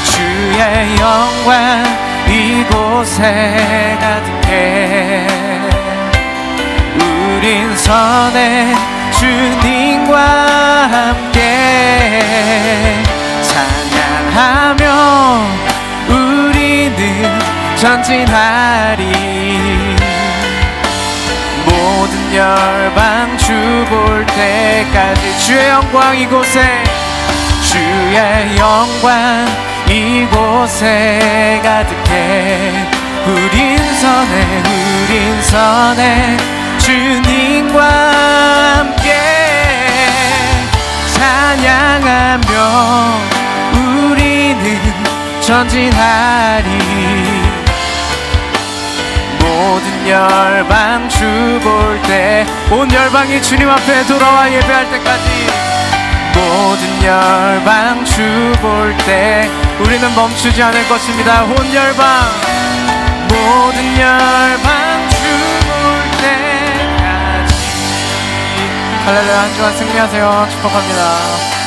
주의 영광 이곳에 가득해 우린 선해 주님과 함께 찬양하며 우리는 전진하리 모든 열방 주 볼 때까지 주의 영광 이곳에 주의 영광 이곳에 가득해 우린 선해 주님과 함께 찬양하며 우리는 전진하리 모든 열방 주 볼 때 온 열방이 주님 앞에 돌아와 예배할 때까지 모든 열방 주 볼 때 우리는 멈추지 않을 것입니다 온 열방 모든 열방 주 볼 때까지 할렐루야 한 주간 승리하세요 축복합니다